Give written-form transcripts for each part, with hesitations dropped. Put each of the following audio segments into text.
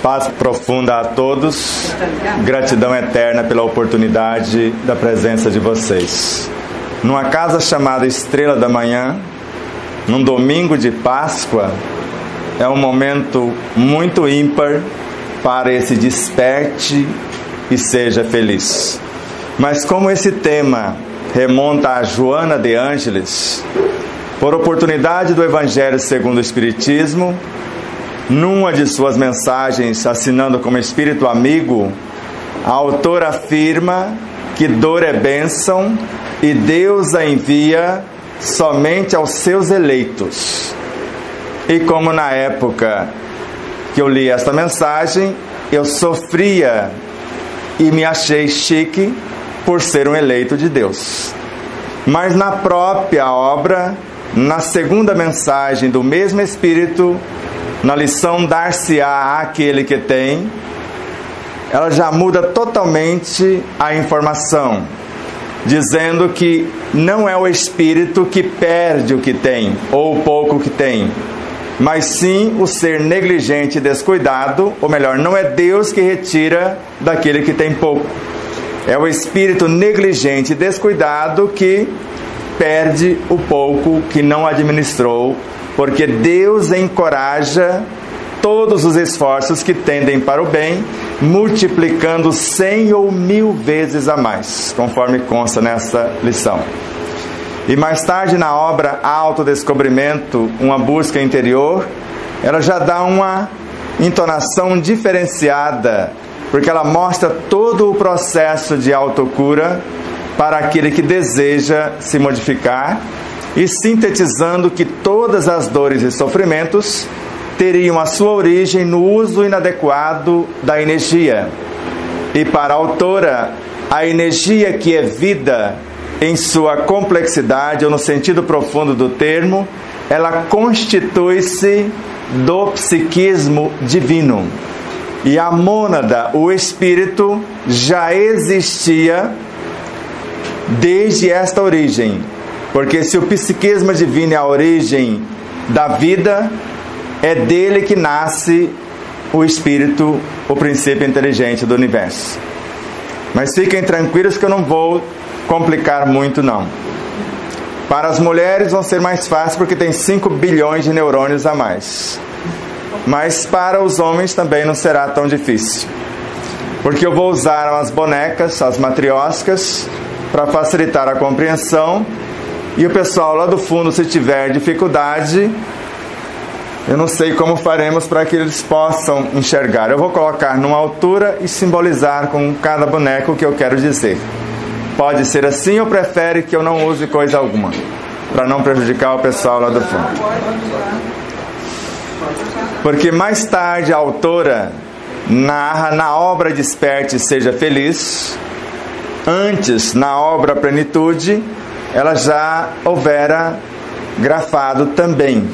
Paz profunda a todos, gratidão eterna pela oportunidade da presença de vocês. Numa casa chamada Estrela da Manhã, num domingo de Páscoa, é um momento muito ímpar para esse desperte e seja feliz. Mas como esse tema remonta a Joana de Ângeles, por oportunidade do Evangelho segundo o Espiritismo, numa de suas mensagens, assinando como Espírito Amigo, a autora afirma que dor é bênção e Deus a envia somente aos seus eleitos. E como na época que eu li esta mensagem, eu sofria e me achei chique por ser um eleito de Deus. Mas na própria obra, na segunda mensagem do mesmo Espírito, na lição dar-se-á àquele que tem, ela já muda totalmente a informação, dizendo que não é o espírito que perde o que tem, ou o pouco que tem, mas sim o ser negligente e descuidado, ou melhor, não é Deus que retira daquele que tem pouco. É o espírito negligente e descuidado que perde o pouco que não administrou, porque Deus encoraja todos os esforços que tendem para o bem, multiplicando 100 ou 1000 vezes a mais, conforme consta nessa lição. E mais tarde na obra Autodescobrimento, uma busca interior, ela já dá uma entonação diferenciada, porque ela mostra todo o processo de autocura para aquele que deseja se modificar, e sintetizando que todas as dores e sofrimentos teriam a sua origem no uso inadequado da energia. E para a autora, a energia que é vida em sua complexidade, ou no sentido profundo do termo, ela constitui-se do psiquismo divino. E a mônada, o espírito, já existia desde esta origem. Porque se o psiquismo divino é a origem da vida, é dele que nasce o espírito, o princípio inteligente do universo. Mas fiquem tranquilos que eu não vou complicar muito não. Para as mulheres vão ser mais fácil porque tem 5 bilhões de neurônios a mais. Mas para os homens também não será tão difícil. Porque eu vou usar as bonecas, as matrioscas, para facilitar a compreensão. E o pessoal lá do fundo, se tiver dificuldade, eu não sei como faremos para que eles possam enxergar. Eu vou colocar numa altura e simbolizar com cada boneco o que eu quero dizer. Pode ser assim ou prefere que eu não use coisa alguma, para não prejudicar o pessoal lá do fundo? Porque mais tarde a autora narra na obra Desperte e Seja Feliz, antes na obra Plenitude, ela já houvera grafado também: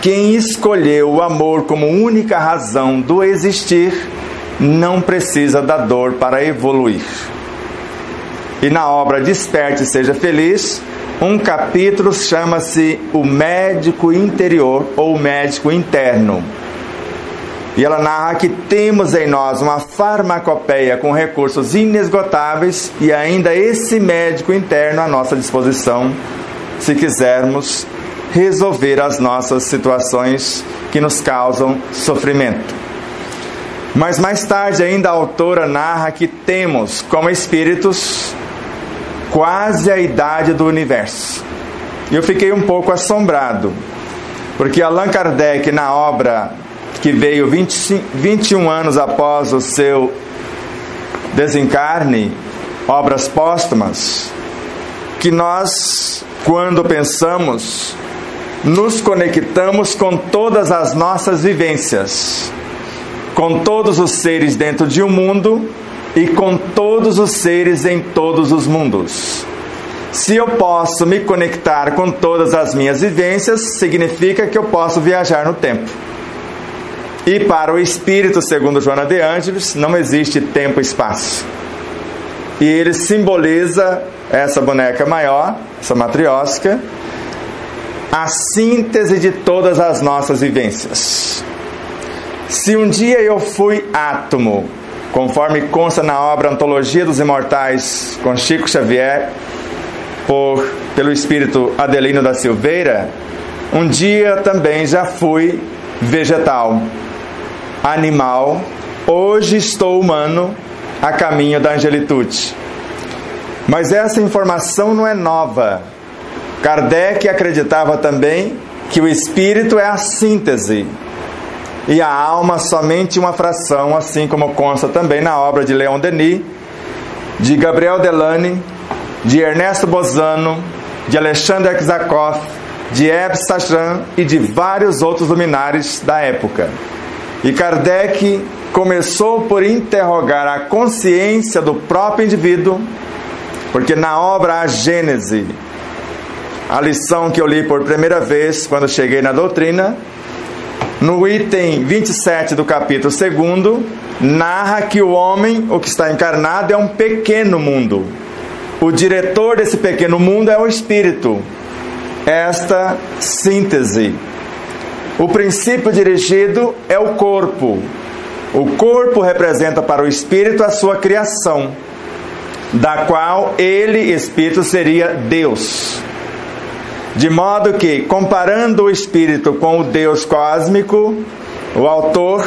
quem escolheu o amor como única razão do existir, não precisa da dor para evoluir. E na obra Desperte e Seja Feliz, um capítulo chama-se O Médico Interior, ou o Médico Interno. E ela narra que temos em nós uma farmacopeia com recursos inesgotáveis e ainda esse médico interno à nossa disposição, se quisermos resolver as nossas situações que nos causam sofrimento. Mas mais tarde ainda a autora narra que temos como espíritos quase a idade do universo. E eu fiquei um pouco assombrado, porque Allan Kardec, na obra que veio 21 anos após o seu desencarne, Obras Póstumas, que nós, quando pensamos, nos conectamos com todas as nossas vivências, com todos os seres dentro de um mundo e com todos os seres em todos os mundos. Se eu posso me conectar com todas as minhas vivências, significa que eu posso viajar no tempo. E para o espírito, segundo Joana de Ângeles, não existe tempo e espaço. E ele simboliza, essa boneca maior, essa matriosca, a síntese de todas as nossas vivências. Se um dia eu fui átomo, conforme consta na obra Antologia dos Imortais, com Chico Xavier, pelo espírito Adelino da Silveira, um dia também já fui vegetal, animal, hoje estou humano, a caminho da angelitude. Mas essa informação não é nova. Kardec acreditava também que o espírito é a síntese e a alma somente uma fração, assim como consta também na obra de Leon Denis, de Gabriel Delany, de Ernesto Bozano, de Alexandre Aksakoff, de Ebbe Sachran e de vários outros luminares da época. E Kardec começou por interrogar a consciência do próprio indivíduo, porque na obra A Gênese, a lição que eu li por primeira vez quando cheguei na doutrina, no item 27 do capítulo 2, narra que o homem, o que está encarnado, é um pequeno mundo. O diretor desse pequeno mundo é o espírito. Esta síntese. O princípio dirigido é o corpo. O corpo representa para o espírito a sua criação, da qual ele, espírito, seria Deus. De modo que, comparando o espírito com o Deus cósmico, o autor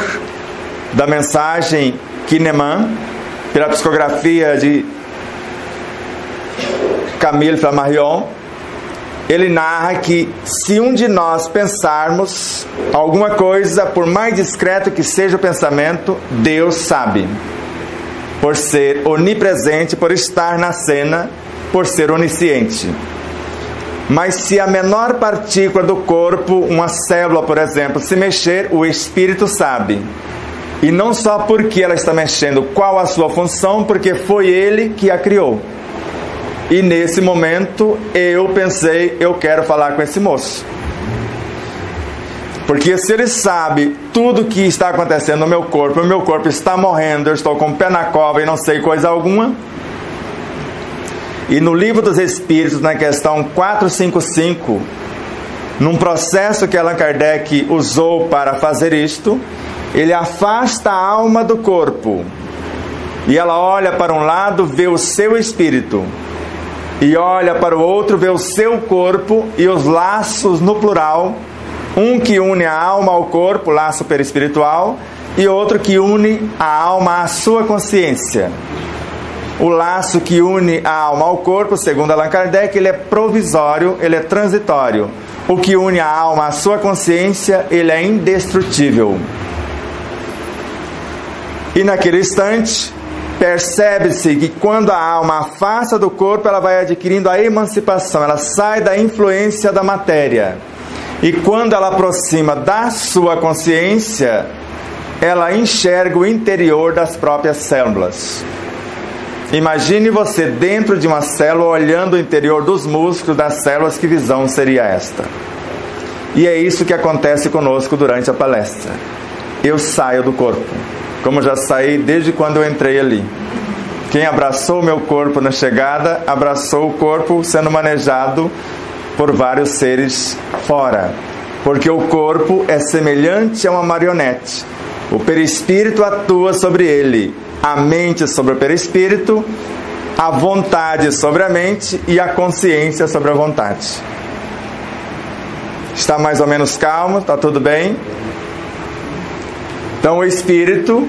da mensagem Kahneman, pela psicografia de Camille Flammarion, ele narra que se um de nós pensarmos alguma coisa, por mais discreto que seja o pensamento, Deus sabe, por ser onipresente, por estar na cena, por ser onisciente. Mas se a menor partícula do corpo, uma célula, por exemplo, se mexer, o espírito sabe. E não só porque ela está mexendo, qual a sua função, porque foi ele que a criou. E nesse momento eu pensei, eu quero falar com esse moço. Porque se ele sabe tudo que está acontecendo no meu corpo, o meu corpo está morrendo, eu estou com o pé na cova e não sei coisa alguma. E no Livro dos Espíritos, na questão 455, num processo que Allan Kardec usou para fazer isto, ele afasta a alma do corpo. E ela olha para um lado, vê o seu espírito. E olha para o outro, vê o seu corpo e os laços no plural. Um que une a alma ao corpo, laço perispiritual, e outro que une a alma à sua consciência. O laço que une a alma ao corpo, segundo Allan Kardec, ele é provisório, ele é transitório. O que une a alma à sua consciência, ele é indestrutível. E naquele instante, percebe-se que quando a alma afasta do corpo, ela vai adquirindo a emancipação, ela sai da influência da matéria. E quando ela aproxima da sua consciência, ela enxerga o interior das próprias células. Imagine você dentro de uma célula olhando o interior dos músculos das células, que visão seria esta? E é isso que acontece conosco durante a palestra. Eu saio do corpo, como já saí desde quando eu entrei ali. Quem abraçou o meu corpo na chegada, abraçou o corpo sendo manejado por vários seres fora. Porque o corpo é semelhante a uma marionete. O perispírito atua sobre ele, a mente sobre o perispírito, a vontade sobre a mente e a consciência sobre a vontade. Está mais ou menos calmo? Está tudo bem? Então o espírito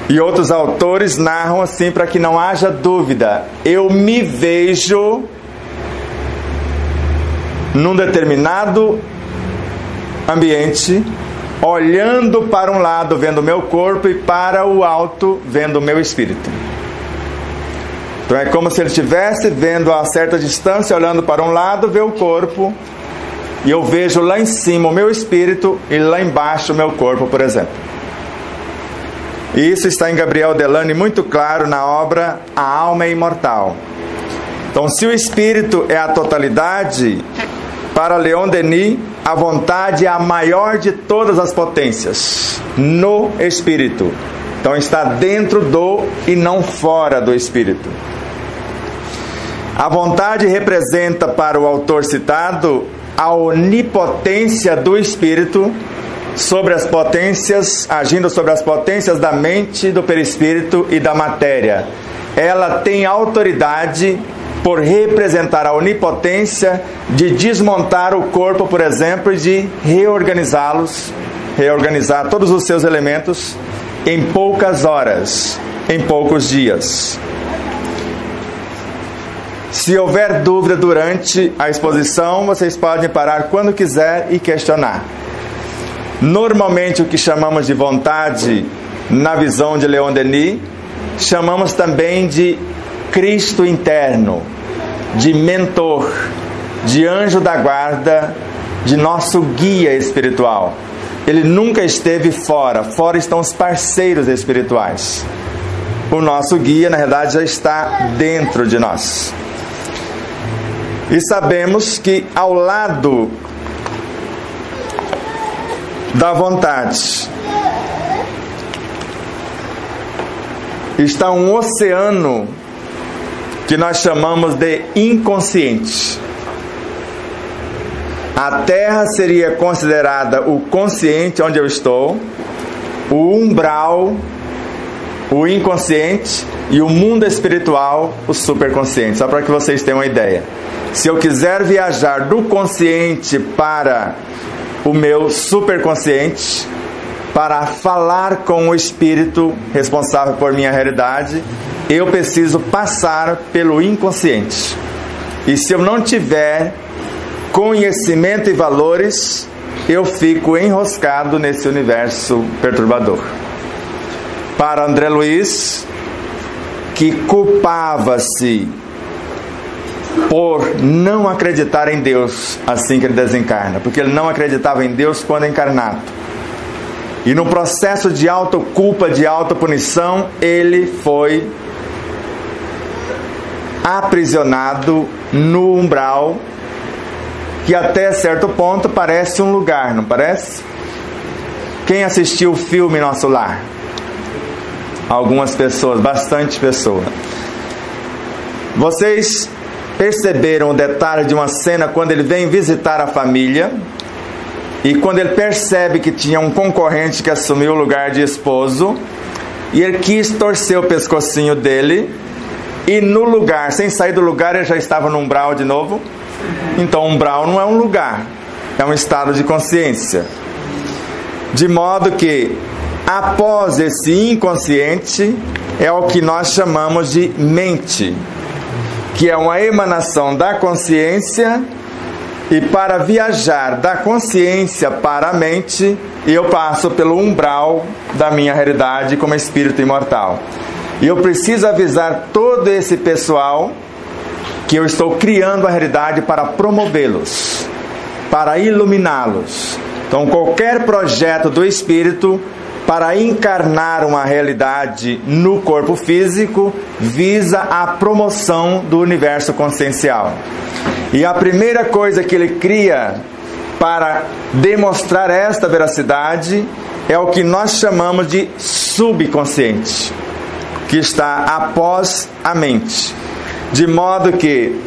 e outros autores narram assim para que não haja dúvida. Eu me vejo num determinado ambiente, olhando para um lado, vendo o meu corpo, e para o alto, vendo o meu espírito. Então é como se ele estivesse vendo a certa distância, olhando para um lado, vê o corpo, e eu vejo lá em cima o meu espírito e lá embaixo o meu corpo, por exemplo. E isso está em Gabriel Delany muito claro na obra A Alma é Imortal. Então, se o espírito é a totalidade, para Leon Denis, a vontade é a maior de todas as potências no espírito. Então está dentro do e não fora do espírito. A vontade representa para o autor citado a onipotência do espírito, sobre as potências, agindo sobre as potências da mente, do perispírito e da matéria. Ela tem autoridade por representar a onipotência de desmontar o corpo, por exemplo, e de reorganizar todos os seus elementos em poucas horas, em poucos dias. Se houver dúvida durante a exposição, vocês podem parar quando quiser e questionar. Normalmente o que chamamos de vontade, na visão de Leon Denis, chamamos também de Cristo interno, de mentor, de anjo da guarda, de nosso guia espiritual. Ele nunca esteve fora, fora estão os parceiros espirituais. O nosso guia, na verdade, já está dentro de nós. E sabemos que ao lado da vontade está um oceano que nós chamamos de inconsciente. A Terra seria considerada o consciente, onde eu estou, o umbral, o inconsciente, e o mundo espiritual, o superconsciente. Só para que vocês tenham uma ideia. Se eu quiser viajar do consciente para o meu superconsciente, para falar com o espírito responsável por minha realidade, eu preciso passar pelo inconsciente. E se eu não tiver conhecimento e valores, eu fico enroscado nesse universo perturbador. Para André Luiz, que culpava-se por não acreditar em Deus assim que ele desencarna, porque ele não acreditava em Deus quando encarnado. E no processo de autoculpa, de autopunição, ele foi aprisionado no umbral, que até certo ponto parece um lugar, não parece? Quem assistiu o filme Nosso Lar? Algumas pessoas, bastante pessoas. Vocês perceberam o detalhe de uma cena quando ele vem visitar a família e quando ele percebe que tinha um concorrente que assumiu o lugar de esposo e ele quis torcer o pescocinho dele e no lugar, sem sair do lugar, ele já estava no umbral de novo? Então umbral não é um lugar, é um estado de consciência. De modo que após esse inconsciente é o que nós chamamos de mente, que é uma emanação da consciência, e para viajar da consciência para a mente, eu passo pelo umbral da minha realidade como espírito imortal. E eu preciso avisar todo esse pessoal que eu estou criando a realidade para promovê-los, para iluminá-los. Então qualquer projeto do espírito para encarnar uma realidade no corpo físico visa a promoção do universo consciencial. E a primeira coisa que ele cria para demonstrar esta veracidade é o que nós chamamos de subconsciente, que está após a mente. De modo que,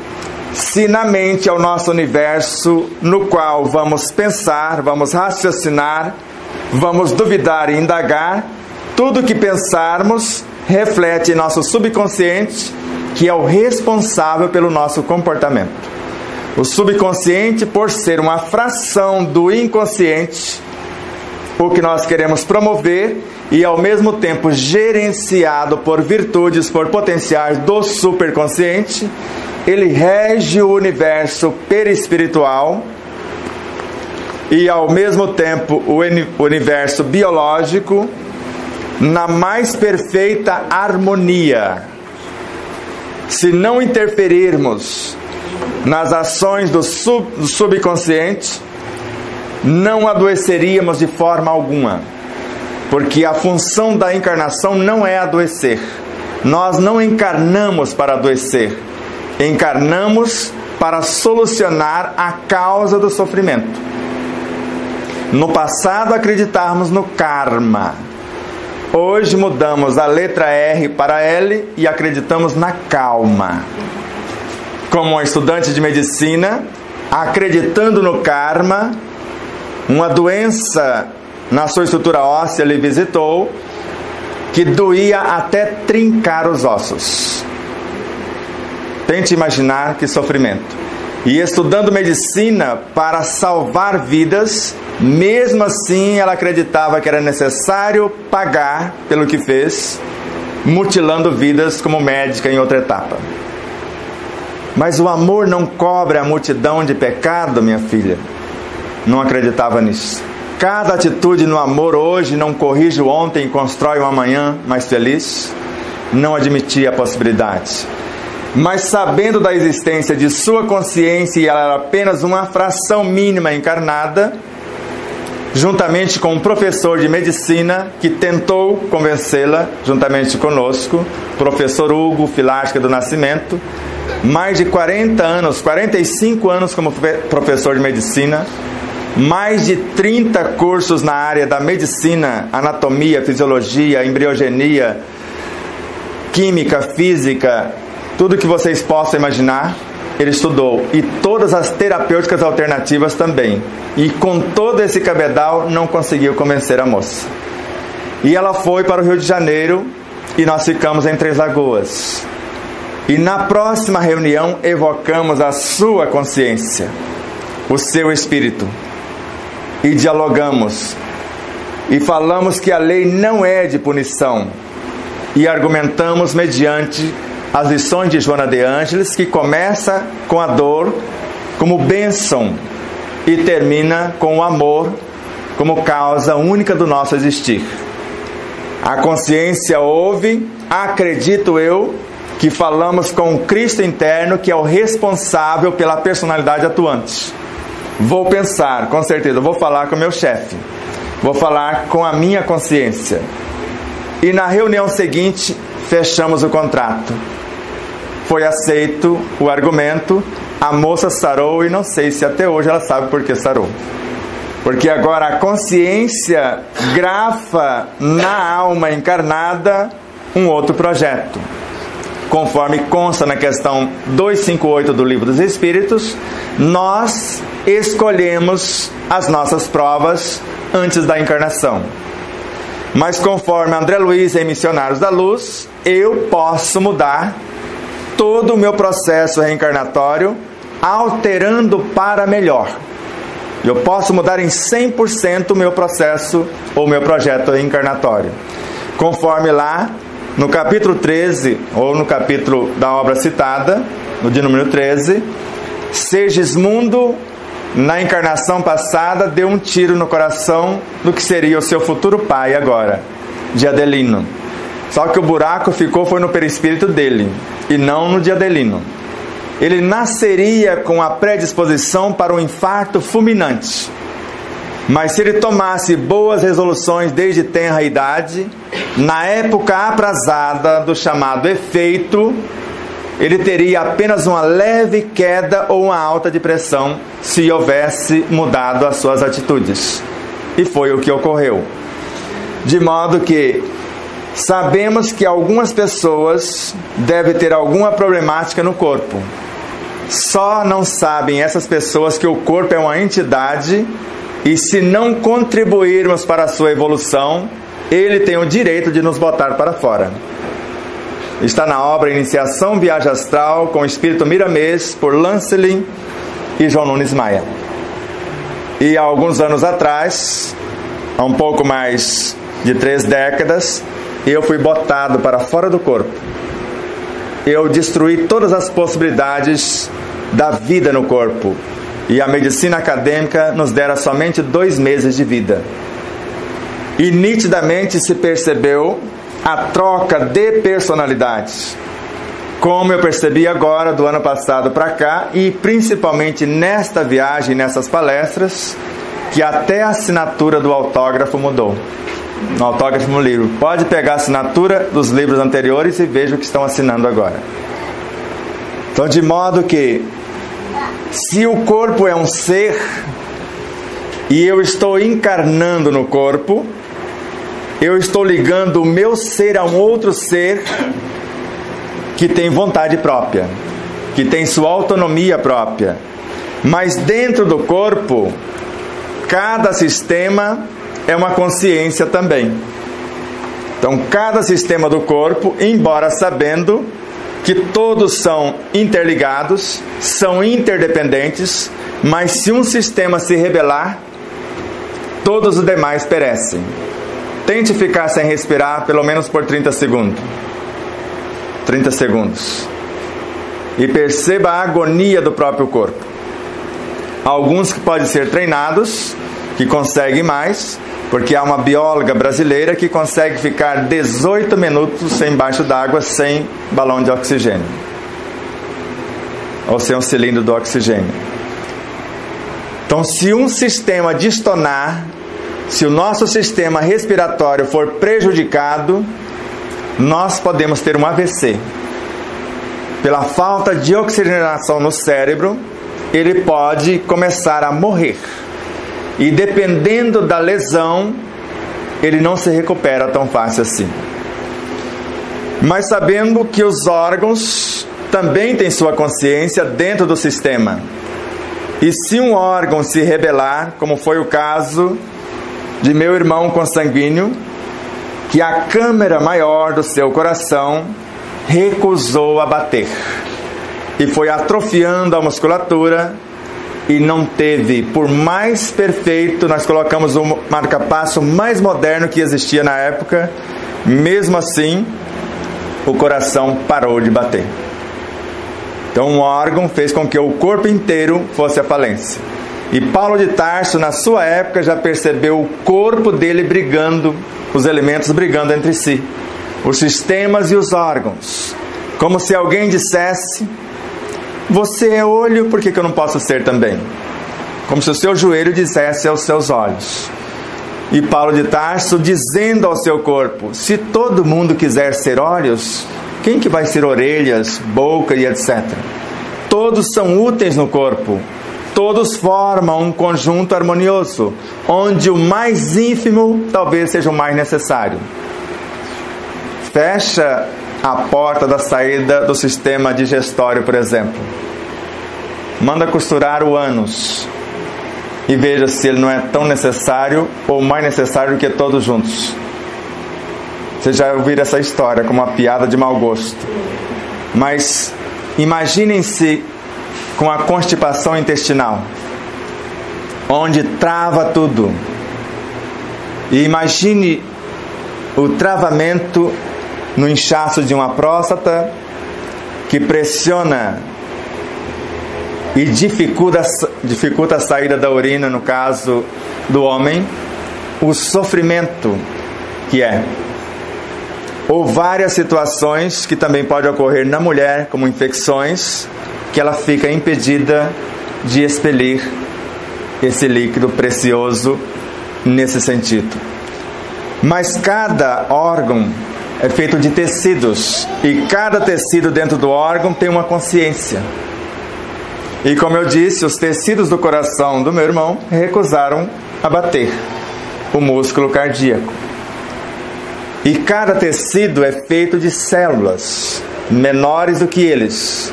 se na mente é o nosso universo no qual vamos pensar, vamos raciocinar, vamos duvidar e indagar, tudo que pensarmos reflete em nosso subconsciente, que é o responsável pelo nosso comportamento. O subconsciente, por ser uma fração do inconsciente, o que nós queremos promover, e ao mesmo tempo gerenciado por virtudes, por potenciais do superconsciente, ele rege o universo perispiritual e ao mesmo tempo o universo biológico na mais perfeita harmonia. Se não interferirmos nas ações do subconsciente, não adoeceríamos de forma alguma, porque a função da encarnação não é adoecer. Nós não encarnamos para adoecer, encarnamos para solucionar a causa do sofrimento. No passado acreditávamos no karma. Hoje mudamos a letra R para L e acreditamos na calma. Como um estudante de medicina, acreditando no karma, uma doença na sua estrutura óssea lhe visitou, que doía até trincar os ossos. Tente imaginar que sofrimento. E estudando medicina para salvar vidas, mesmo assim ela acreditava que era necessário pagar pelo que fez, mutilando vidas como médica em outra etapa. Mas o amor não cobre a multidão de pecado, minha filha. Não acreditava nisso. Cada atitude no amor hoje não corrige o ontem e constrói um amanhã mais feliz. Não admitia a possibilidade. Mas sabendo da existência de sua consciência e ela era apenas uma fração mínima encarnada, juntamente com um professor de medicina que tentou convencê-la, juntamente conosco, professor Hugo Filástica do Nascimento, mais de 40 anos, 45 anos como professor de medicina, mais de 30 cursos na área da medicina, anatomia, fisiologia, embriogenia, química, física, tudo que vocês possam imaginar, ele estudou. E todas as terapêuticas alternativas também. E com todo esse cabedal, não conseguiu convencer a moça. E ela foi para o Rio de Janeiro e nós ficamos em Três Lagoas. E na próxima reunião, evocamos a sua consciência, o seu espírito. E dialogamos. E falamos que a lei não é de punição. E argumentamos mediante as lições de Joana de Ângeles, que começa com a dor como bênção e termina com o amor como causa única do nosso existir. A consciência ouve, acredito eu, que falamos com o Cristo interno, que é o responsável pela personalidade atuante. Vou pensar, com certeza, vou falar com o meu chefe, vou falar com a minha consciência. E na reunião seguinte, fechamos o contrato. Foi aceito o argumento, a moça sarou e não sei se até hoje ela sabe por que sarou. Porque agora a consciência grafa na alma encarnada um outro projeto. Conforme consta na questão 258 do Livro dos Espíritos, nós escolhemos as nossas provas antes da encarnação. Mas conforme André Luiz em Missionários da Luz, eu posso mudar todo o meu processo reencarnatório, alterando para melhor. Eu posso mudar em 100% o meu processo ou meu projeto reencarnatório. Conforme lá, no capítulo 13, ou no capítulo da obra citada, no de número 13, Segismundo, na encarnação passada, deu um tiro no coração do que seria o seu futuro pai agora, de Adelino. Só que o buraco foi no perispírito dele, e não no de Adelino. Ele nasceria com a predisposição para um infarto fulminante. Mas se ele tomasse boas resoluções desde tenra idade, na época aprazada do chamado efeito, ele teria apenas uma leve queda ou uma alta de pressão se houvesse mudado as suas atitudes. E foi o que ocorreu. De modo que sabemos que algumas pessoas devem ter alguma problemática no corpo. Só não sabem essas pessoas que o corpo é uma entidade e se não contribuirmos para a sua evolução, ele tem o direito de nos botar para fora. Está na obra Iniciação Viagem Astral com o Espírito Miramês, por Lancelin e João Nunes Maia. E há alguns anos atrás, há um pouco mais de 3 décadas, eu fui botado para fora do corpo. Eu destruí todas as possibilidades da vida no corpo. E a medicina acadêmica nos dera somente 2 meses de vida. E nitidamente se percebeu a troca de personalidades. Como eu percebi agora, do ano passado para cá, e principalmente nesta viagem, nessas palestras, que até a assinatura do autógrafo mudou. No autógrafo no livro. Pode pegar a assinatura dos livros anteriores e veja o que estão assinando agora. Então, de modo que, se o corpo é um ser, e eu estou encarnando no corpo, eu estou ligando o meu ser a um outro ser que tem vontade própria, que tem sua autonomia própria. Mas dentro do corpo, cada sistema é uma consciência também. Então, cada sistema do corpo, embora sabendo que todos são interligados, são interdependentes, mas se um sistema se rebelar, todos os demais perecem. Tente ficar sem respirar pelo menos por 30 segundos. 30 segundos. E perceba a agonia do próprio corpo. Alguns que podem ser treinados, que conseguem mais, porque há uma bióloga brasileira que consegue ficar 18 minutos embaixo d'água sem balão de oxigênio. Ou sem um cilindro do oxigênio. Então, se um sistema destonar, se o nosso sistema respiratório for prejudicado, nós podemos ter um AVC. Pela falta de oxigenação no cérebro, ele pode começar a morrer. E dependendo da lesão, ele não se recupera tão fácil assim. Mas sabendo que os órgãos também têm sua consciência dentro do sistema. E se um órgão se rebelar, como foi o caso de meu irmão consanguíneo, que a câmara maior do seu coração recusou a bater. E foi atrofiando a musculatura e não teve, por mais perfeito, nós colocamos o marca-passo mais moderno que existia na época, mesmo assim, o coração parou de bater. Então um órgão fez com que o corpo inteiro fosse à falência. E Paulo de Tarso, na sua época, já percebeu o corpo dele brigando, os elementos brigando entre si, os sistemas e os órgãos, como se alguém dissesse: você é olho, por que eu não posso ser também? Como se o seu joelho dissesse aos seus olhos. E Paulo de Tarso dizendo ao seu corpo: se todo mundo quiser ser olhos, quem que vai ser orelhas, boca e etc? Todos são úteis no corpo. Todos formam um conjunto harmonioso, onde o mais ínfimo talvez seja o mais necessário. Fecha a porta da saída do sistema digestório, por exemplo. Manda costurar o ânus e veja se ele não é tão necessário ou mais necessário do que todos juntos. Vocês já ouviram essa história como uma piada de mau gosto. Mas imaginem-se com a constipação intestinal, onde trava tudo. E imagine o travamento no inchaço de uma próstata que pressiona e dificulta a saída da urina, no caso do homem, o sofrimento que é. Ou várias situações que também pode ocorrer na mulher, como infecções, que ela fica impedida de expelir esse líquido precioso nesse sentido. Mas cada órgão é feito de tecidos, e cada tecido dentro do órgão tem uma consciência. E como eu disse, os tecidos do coração do meu irmão recusaram a bater o músculo cardíaco. E cada tecido é feito de células menores do que eles.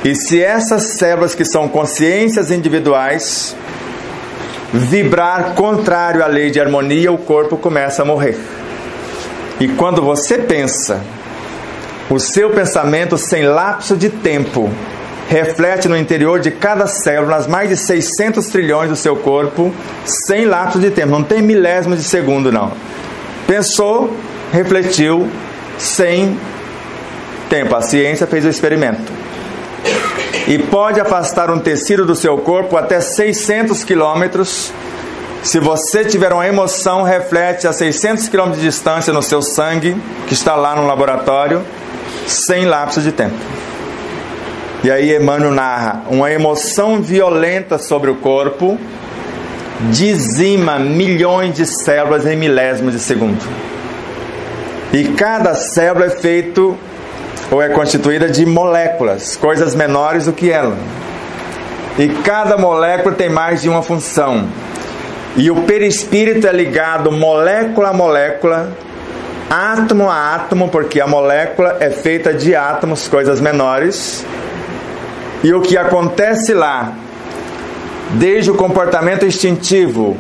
E se essas células, que são consciências individuais, vibrar contrário à lei de harmonia, o corpo começa a morrer. E quando você pensa, o seu pensamento sem lapso de tempo reflete no interior de cada célula, nas mais de 600 trilhões do seu corpo, sem lapso de tempo. Não tem milésimo de segundo, não. Pensou, refletiu, sem tempo. A ciência fez o experimento. E pode afastar um tecido do seu corpo até 600 quilômetros. Se você tiver uma emoção, reflete a 600 quilômetros de distância no seu sangue, que está lá no laboratório, sem lapso de tempo. E aí Emmanuel narra: uma emoção violenta sobre o corpo dizima milhões de células em milésimos de segundo. E cada célula é feito ou é constituída de moléculas, coisas menores do que ela. E cada molécula tem mais de uma função. E o perispírito é ligado molécula a molécula, átomo a átomo, porque a molécula é feita de átomos, coisas menores. E o que acontece lá, desde o comportamento instintivo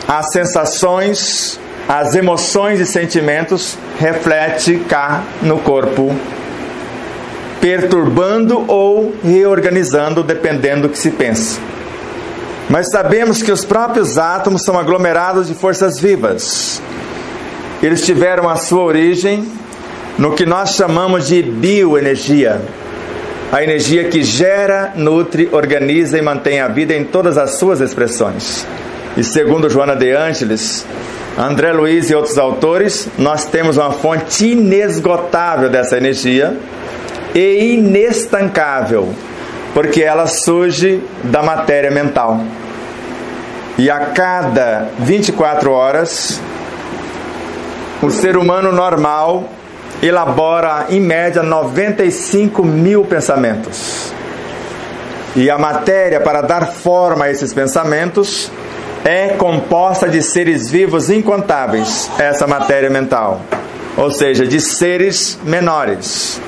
as sensações, as emoções e sentimentos refletem cá no corpo, perturbando ou reorganizando, dependendo do que se pensa. Mas sabemos que os próprios átomos são aglomerados de forças vivas. Eles tiveram a sua origem no que nós chamamos de bioenergia. A energia que gera, nutre, organiza e mantém a vida em todas as suas expressões. E segundo Joana de Ângeles, André Luiz e outros autores, nós temos uma fonte inesgotável dessa energia e inestancável, porque ela surge da matéria mental. E a cada 24 horas, o ser humano normal elabora, em média, 95 mil pensamentos. E a matéria, para dar forma a esses pensamentos, é composta de seres vivos incontáveis, essa matéria mental. Ou seja, de seres menores.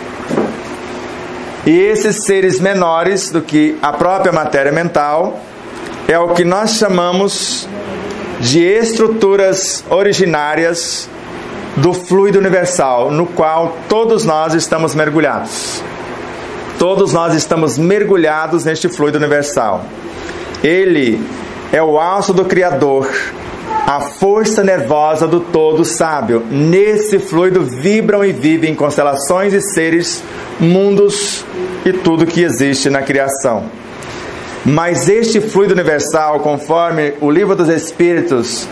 E esses seres menores do que a própria matéria mental é o que nós chamamos de estruturas originárias do fluido universal, no qual todos nós estamos mergulhados. Todos nós estamos mergulhados neste fluido universal. Ele é o alço do Criador, a força nervosa do todo sábio. Nesse fluido vibram e vivem constelações e seres, mundos e tudo que existe na criação. Mas este fluido universal, conforme o Livro dos Espíritos,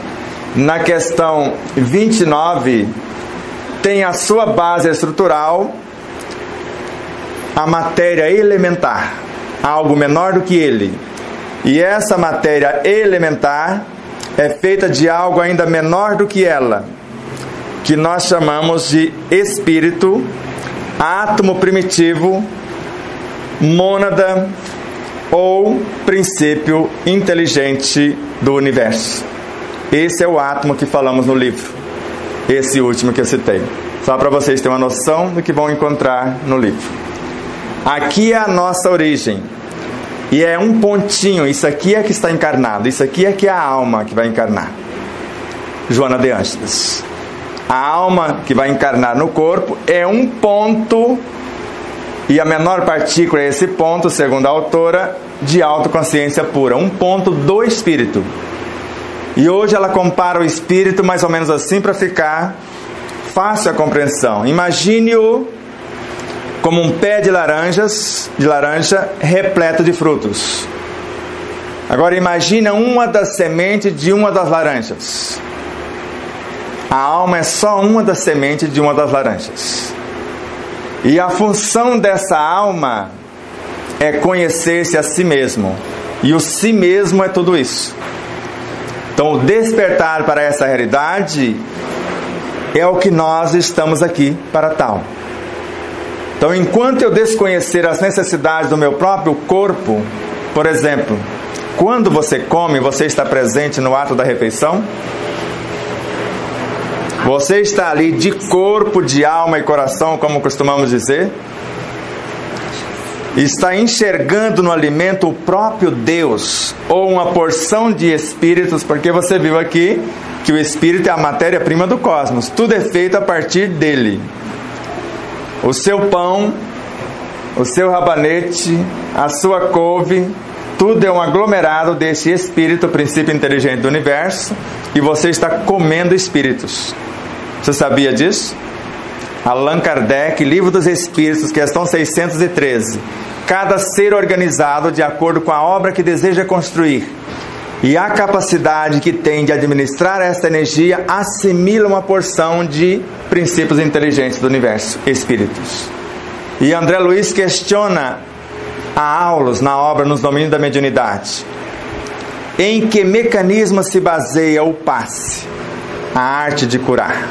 na questão 29, tem a sua base estrutural a matéria elementar, algo menor do que ele. E essa matéria elementar é feita de algo ainda menor do que ela, que nós chamamos de espírito, átomo primitivo, mônada ou princípio inteligente do universo. Esse é o átomo que falamos no livro, esse último que eu citei, só para vocês terem uma noção do que vão encontrar no livro. Aqui é a nossa origem, e é um pontinho, isso aqui é que está encarnado, isso aqui é que é a alma que vai encarnar. Joana de Ângeles. A alma que vai encarnar no corpo é um ponto, e a menor partícula é esse ponto, segundo a autora, de autoconsciência pura, um ponto do espírito. E hoje ela compara o espírito mais ou menos assim para ficar fácil a compreensão. Imagine-o como um pé de laranja repleto de frutos. Agora imagine uma das sementes de uma das laranjas. A alma é só uma das sementes de uma das laranjas. E a função dessa alma é conhecer-se a si mesmo. E o si mesmo é tudo isso. Então o despertar para essa realidade é o que nós estamos aqui para tal. Então, enquanto eu desconhecer as necessidades do meu próprio corpo, por exemplo, quando você come, você está presente no ato da refeição? Você está ali de corpo, de alma e coração, como costumamos dizer? Está enxergando no alimento o próprio Deus, ou uma porção de espíritos, porque você viu aqui que o espírito é a matéria-prima do cosmos, tudo é feito a partir dele. O seu pão, o seu rabanete, a sua couve, tudo é um aglomerado desse espírito, princípio inteligente do universo, e você está comendo espíritos. Você sabia disso? Allan Kardec, Livro dos Espíritos, questão 613. Cada ser organizado de acordo com a obra que deseja construir e a capacidade que tem de administrar esta energia assimila uma porção de princípios inteligentes do universo, espíritos. E André Luiz questiona a Aulus na obra Nos Domínios da Mediunidade. Em que mecanismo se baseia o passe, a arte de curar?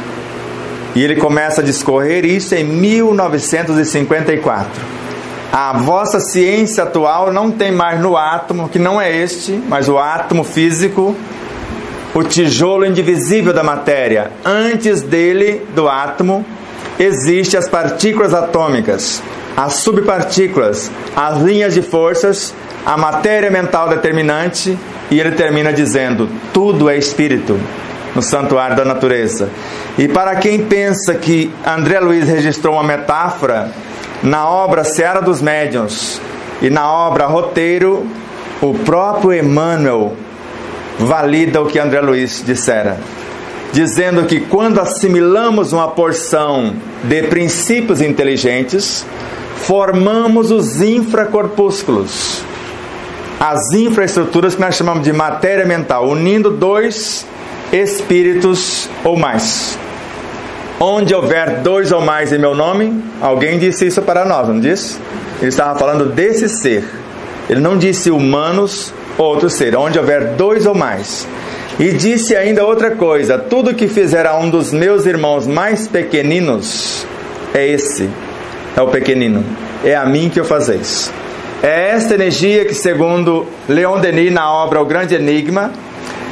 E ele começa a discorrer isso em 1954. A vossa ciência atual não tem mais no átomo, que não é este, mas o átomo físico, o tijolo indivisível da matéria. Antes dele, do átomo, existem as partículas atômicas, as subpartículas, as linhas de forças, a matéria mental determinante E ele termina dizendo: tudo é espírito, no santuário da natureza. E para quem pensa que André Luiz registrou uma metáfora, na obra Seara dos Médiuns e na obra Roteiro, o próprio Emmanuel valida o que André Luiz dissera, dizendo que quando assimilamos uma porção de princípios inteligentes, formamos os infracorpúsculos, as infraestruturas que nós chamamos de matéria mental, unindo dois espíritos ou mais. Onde houver dois ou mais em meu nome, alguém disse isso para nós, não disse? Ele estava falando desse ser. Ele não disse humanos ou outro ser. Onde houver dois ou mais. E disse ainda outra coisa: tudo que fizer a um dos meus irmãos mais pequeninos, é o pequenino, é a mim que o fazeis. É esta energia que, segundo Leon Denis na obra O Grande Enigma,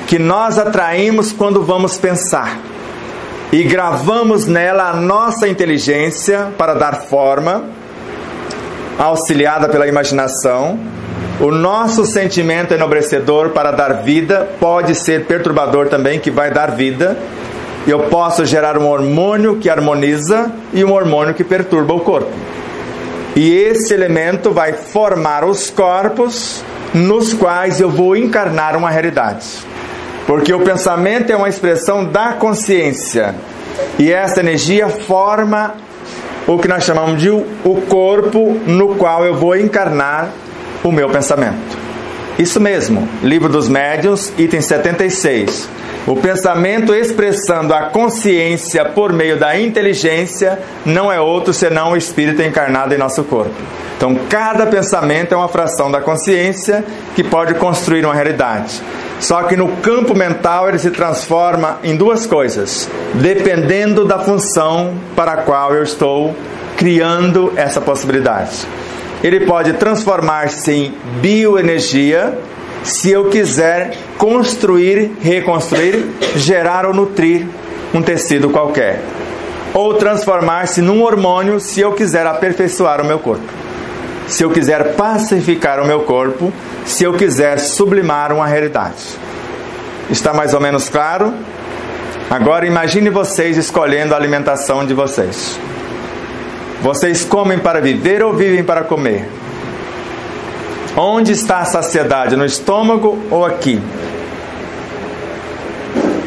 que nós atraímos quando vamos pensar e gravamos nela a nossa inteligência para dar forma, auxiliada pela imaginação. O nosso sentimento enobrecedor para dar vida pode ser perturbador também, que vai dar vida. Eu posso gerar um hormônio que harmoniza e um hormônio que perturba o corpo. E esse elemento vai formar os corpos nos quais eu vou encarnar uma realidade. Porque o pensamento é uma expressão da consciência. E essa energia forma o que nós chamamos de o corpo no qual eu vou encarnar o meu pensamento. Isso mesmo, Livro dos Médiuns, item 76. O pensamento expressando a consciência por meio da inteligência não é outro senão o espírito encarnado em nosso corpo. Então, cada pensamento é uma fração da consciência que pode construir uma realidade. Só que no campo mental ele se transforma em duas coisas, dependendo da função para a qual eu estou criando essa possibilidade. Ele pode transformar-se em bioenergia, se eu quiser construir, reconstruir, gerar ou nutrir um tecido qualquer. Ou transformar-se num hormônio, se eu quiser aperfeiçoar o meu corpo. Se eu quiser pacificar o meu corpo, se eu quiser sublimar uma realidade. Está mais ou menos claro? Agora imagine vocês escolhendo a alimentação de vocês. Vocês comem para viver ou vivem para comer? Onde está a saciedade? No estômago ou aqui?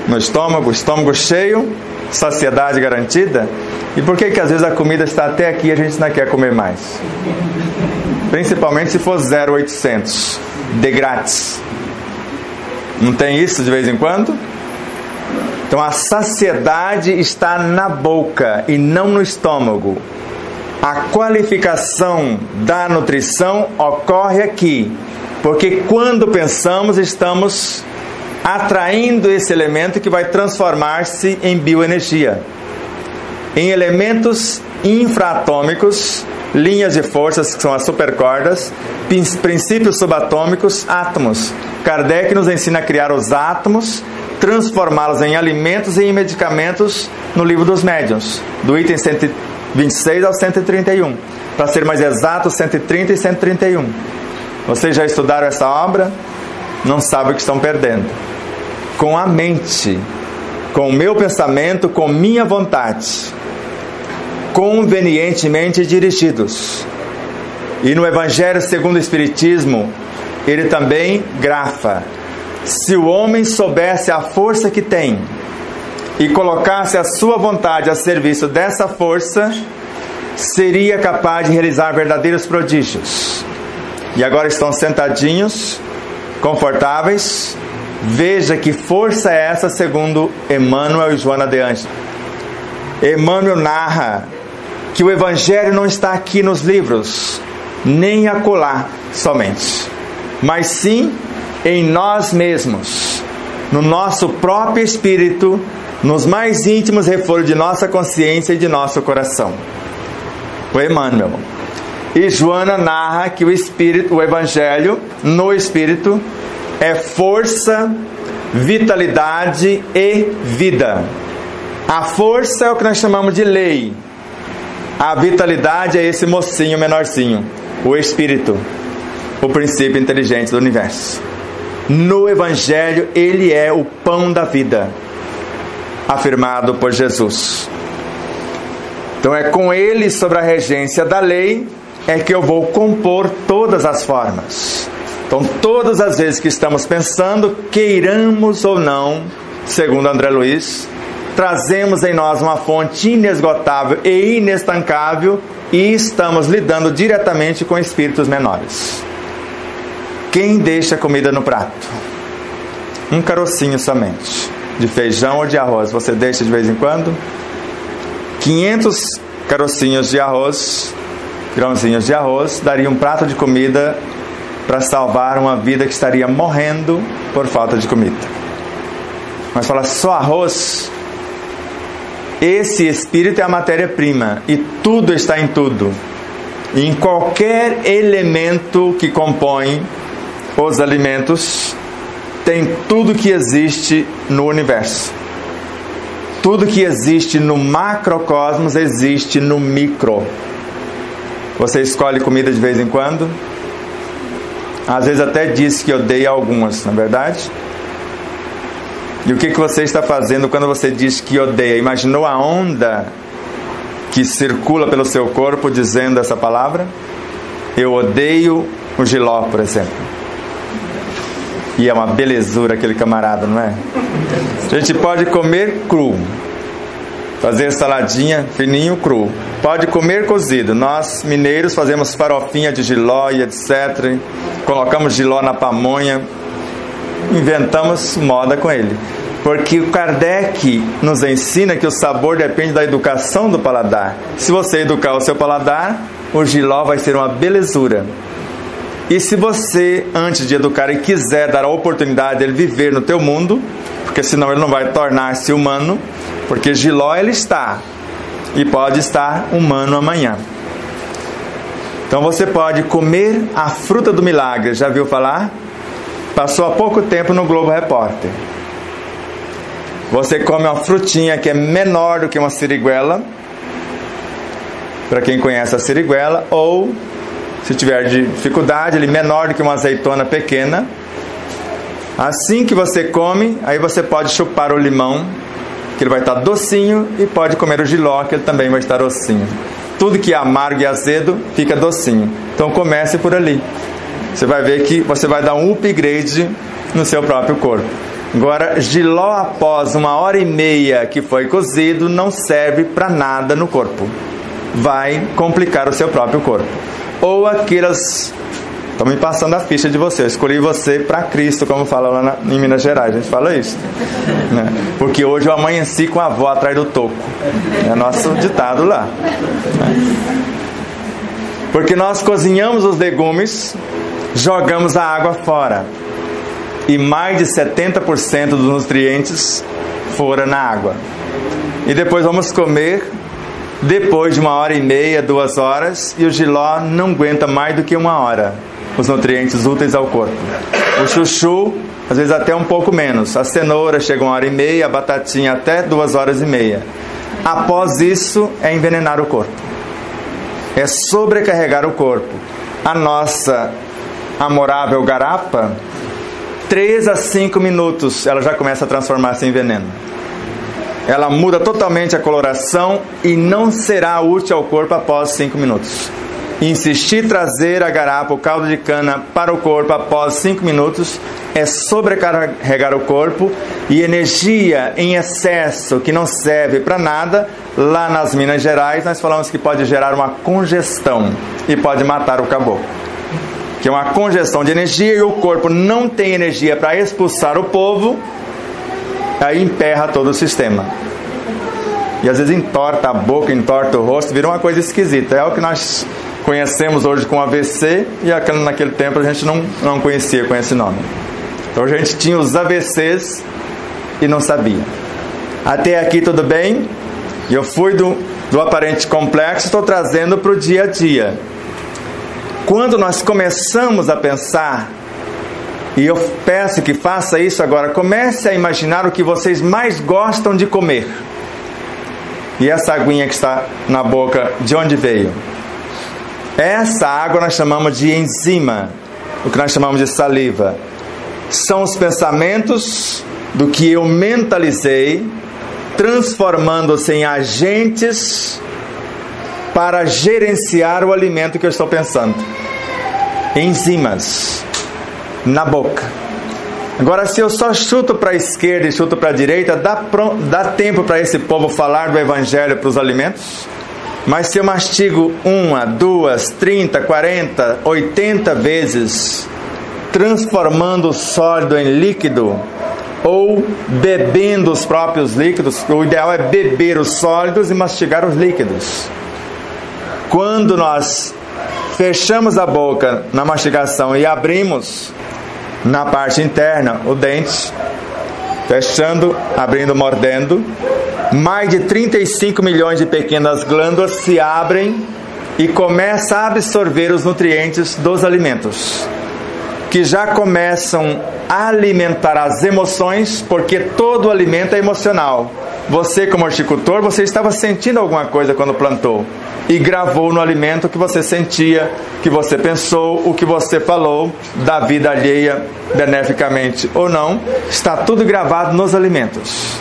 No estômago, estômago cheio, saciedade garantida? E por que às vezes a comida está até aqui e a gente não quer comer mais? Principalmente se for 0,800 de grátis. Não tem isso de vez em quando? Então a saciedade está na boca e não no estômago. A qualificação da nutrição ocorre aqui, porque quando pensamos estamos atraindo esse elemento que vai transformar-se em bioenergia, em elementos infraatômicos, linhas de forças que são as supercordas, princípios subatômicos, átomos. Kardec nos ensina a criar os átomos, transformá-los em alimentos e em medicamentos no Livro dos Médiuns, do item 126 ao 131. Para ser mais exato, 130 e 131. Vocês já estudaram essa obra? Não sabem o que estão perdendo. Com a mente, com o meu pensamento, com minha vontade, convenientemente dirigidos. E no Evangelho segundo o Espiritismo, ele também grafa: se o homem soubesse a força que tem e colocasse a sua vontade a serviço dessa força, seria capaz de realizar verdadeiros prodígios. E agora estão sentadinhos, confortáveis. Veja que força é essa segundo Emmanuel e Joana de Ângeles. Emmanuel narra que o Evangelho não está aqui nos livros, nem acolá somente, mas sim em nós mesmos, no nosso próprio espírito, nos mais íntimos reforços de nossa consciência e de nosso coração. O Emmanuel. E Joana narra que o Espírito, o Evangelho, no Espírito, é força, vitalidade e vida. A força é o que nós chamamos de lei. A vitalidade é esse mocinho menorzinho, o Espírito, o princípio inteligente do universo. No Evangelho, Ele é o pão da vida, afirmado por Jesus. Então é com Ele, sobre a regência da lei, é que eu vou compor todas as formas. Então todas as vezes que estamos pensando, queiramos ou não, segundo André Luiz, trazemos em nós uma fonte inesgotável e inestancável e estamos lidando diretamente com espíritos menores. Quem deixa comida no prato? Um carocinho somente, de feijão ou de arroz. Você deixa de vez em quando? 500 carocinhos de arroz, grãozinhos de arroz, daria um prato de comida para salvar uma vida que estaria morrendo por falta de comida. Mas fala só arroz. Esse espírito é a matéria-prima e tudo está em tudo. E em qualquer elemento que compõe os alimentos, tem tudo que existe no universo. Tudo que existe no macrocosmos existe no micro. Você escolhe comida de vez em quando? Às vezes até diz que odeia algumas, não é verdade? E o que você está fazendo quando você diz que odeia? Imaginou a onda que circula pelo seu corpo dizendo essa palavra? Eu odeio o jiló, por exemplo. E é uma belezura aquele camarada, não é? A gente pode comer cru, fazer saladinha fininho cru. Pode comer cozido. Nós mineiros fazemos farofinha de jiló e etc. Colocamos jiló na pamonha. Inventamos moda com ele. Porque o Kardec nos ensina que o sabor depende da educação do paladar. Se você educar o seu paladar, o jiló vai ser uma belezura. E se você, antes de educar e quiser dar a oportunidade dele viver no teu mundo, porque senão ele não vai tornar-se humano, porque jiló ele está, e pode estar humano amanhã. Então você pode comer a fruta do milagre, já viu falar? Passou há pouco tempo no Globo Repórter. Você come uma frutinha que é menor do que uma siriguela, para quem conhece a siriguela, ou se tiver dificuldade, ele é menor do que uma azeitona pequena. Assim que você come, aí você pode chupar o limão, que ele vai estar docinho, e pode comer o jiló, que ele também vai estar docinho. Tudo que é amargo e azedo fica docinho. Então comece por ali. Você vai ver que você vai dar um upgrade no seu próprio corpo. Agora, jiló após 1h30 que foi cozido não serve para nada no corpo. Vai complicar o seu próprio corpo. Ou aquelas... Estão me passando a ficha de você. Eu escolhi você para Cristo, como fala lá em Minas Gerais. A gente fala isso, né? Porque hoje eu amanheci com a avó atrás do toco. É nosso ditado lá. Porque nós cozinhamos os legumes, jogamos a água fora. E mais de 70% dos nutrientes foram na água. E depois vamos comer... Depois de 1h30, 2 horas, e o jiló não aguenta mais do que 1 hora os nutrientes úteis ao corpo. O chuchu, às vezes até um pouco menos. A cenoura chega 1h30, a batatinha até 2h30. Após isso, é envenenar o corpo. É sobrecarregar o corpo. A nossa amorável garapa, 3 a 5 minutos, ela já começa a transformar-se em veneno. Ela muda totalmente a coloração e não será útil ao corpo após 5 minutos. Insistir trazer a garapa, o caldo de cana para o corpo após 5 minutos é sobrecarregar o corpo, e energia em excesso que não serve para nada. Lá nas Minas Gerais nós falamos que pode gerar uma congestão e pode matar o caboclo, que é uma congestão de energia, e o corpo não tem energia para expulsar o povo. Aí emperra todo o sistema. E às vezes entorta a boca, entorta o rosto, vira uma coisa esquisita. É o que nós conhecemos hoje com AVC, e naquele tempo a gente não conhecia com esse nome. Então a gente tinha os AVCs e não sabia. Até aqui tudo bem? Eu fui do aparente complexo, estou trazendo para o dia a dia. Quando nós começamos a pensar, e eu peço que faça isso agora, comece a imaginar o que vocês mais gostam de comer. E essa aguinha que está na boca, de onde veio? Essa água nós chamamos de enzima, o que nós chamamos de saliva. são os pensamentos do que eu mentalizei, transformando-se em agentes para gerenciar o alimento que eu estou pensando. Enzimas na boca. Agora, se eu só chuto para a esquerda e chuto para a direita, dá tempo para esse povo falar do Evangelho para os alimentos? Mas se eu mastigo 1, 2, 30, 40, 80 vezes, transformando o sólido em líquido, ou bebendo os próprios líquidos, o ideal é beber os sólidos e mastigar os líquidos. Quando nós fechamos a boca na mastigação e abrimos na parte interna o dente, fechando, abrindo, mordendo, mais de 35 milhões de pequenas glândulas se abrem e começam a absorver os nutrientes dos alimentos, que já começam a alimentar as emoções, porque todo alimento é emocional. Você, como horticultor, você estava sentindo alguma coisa quando plantou e gravou no alimento o que você sentia, que você pensou, o que você falou da vida alheia, beneficamente ou não, está tudo gravado nos alimentos.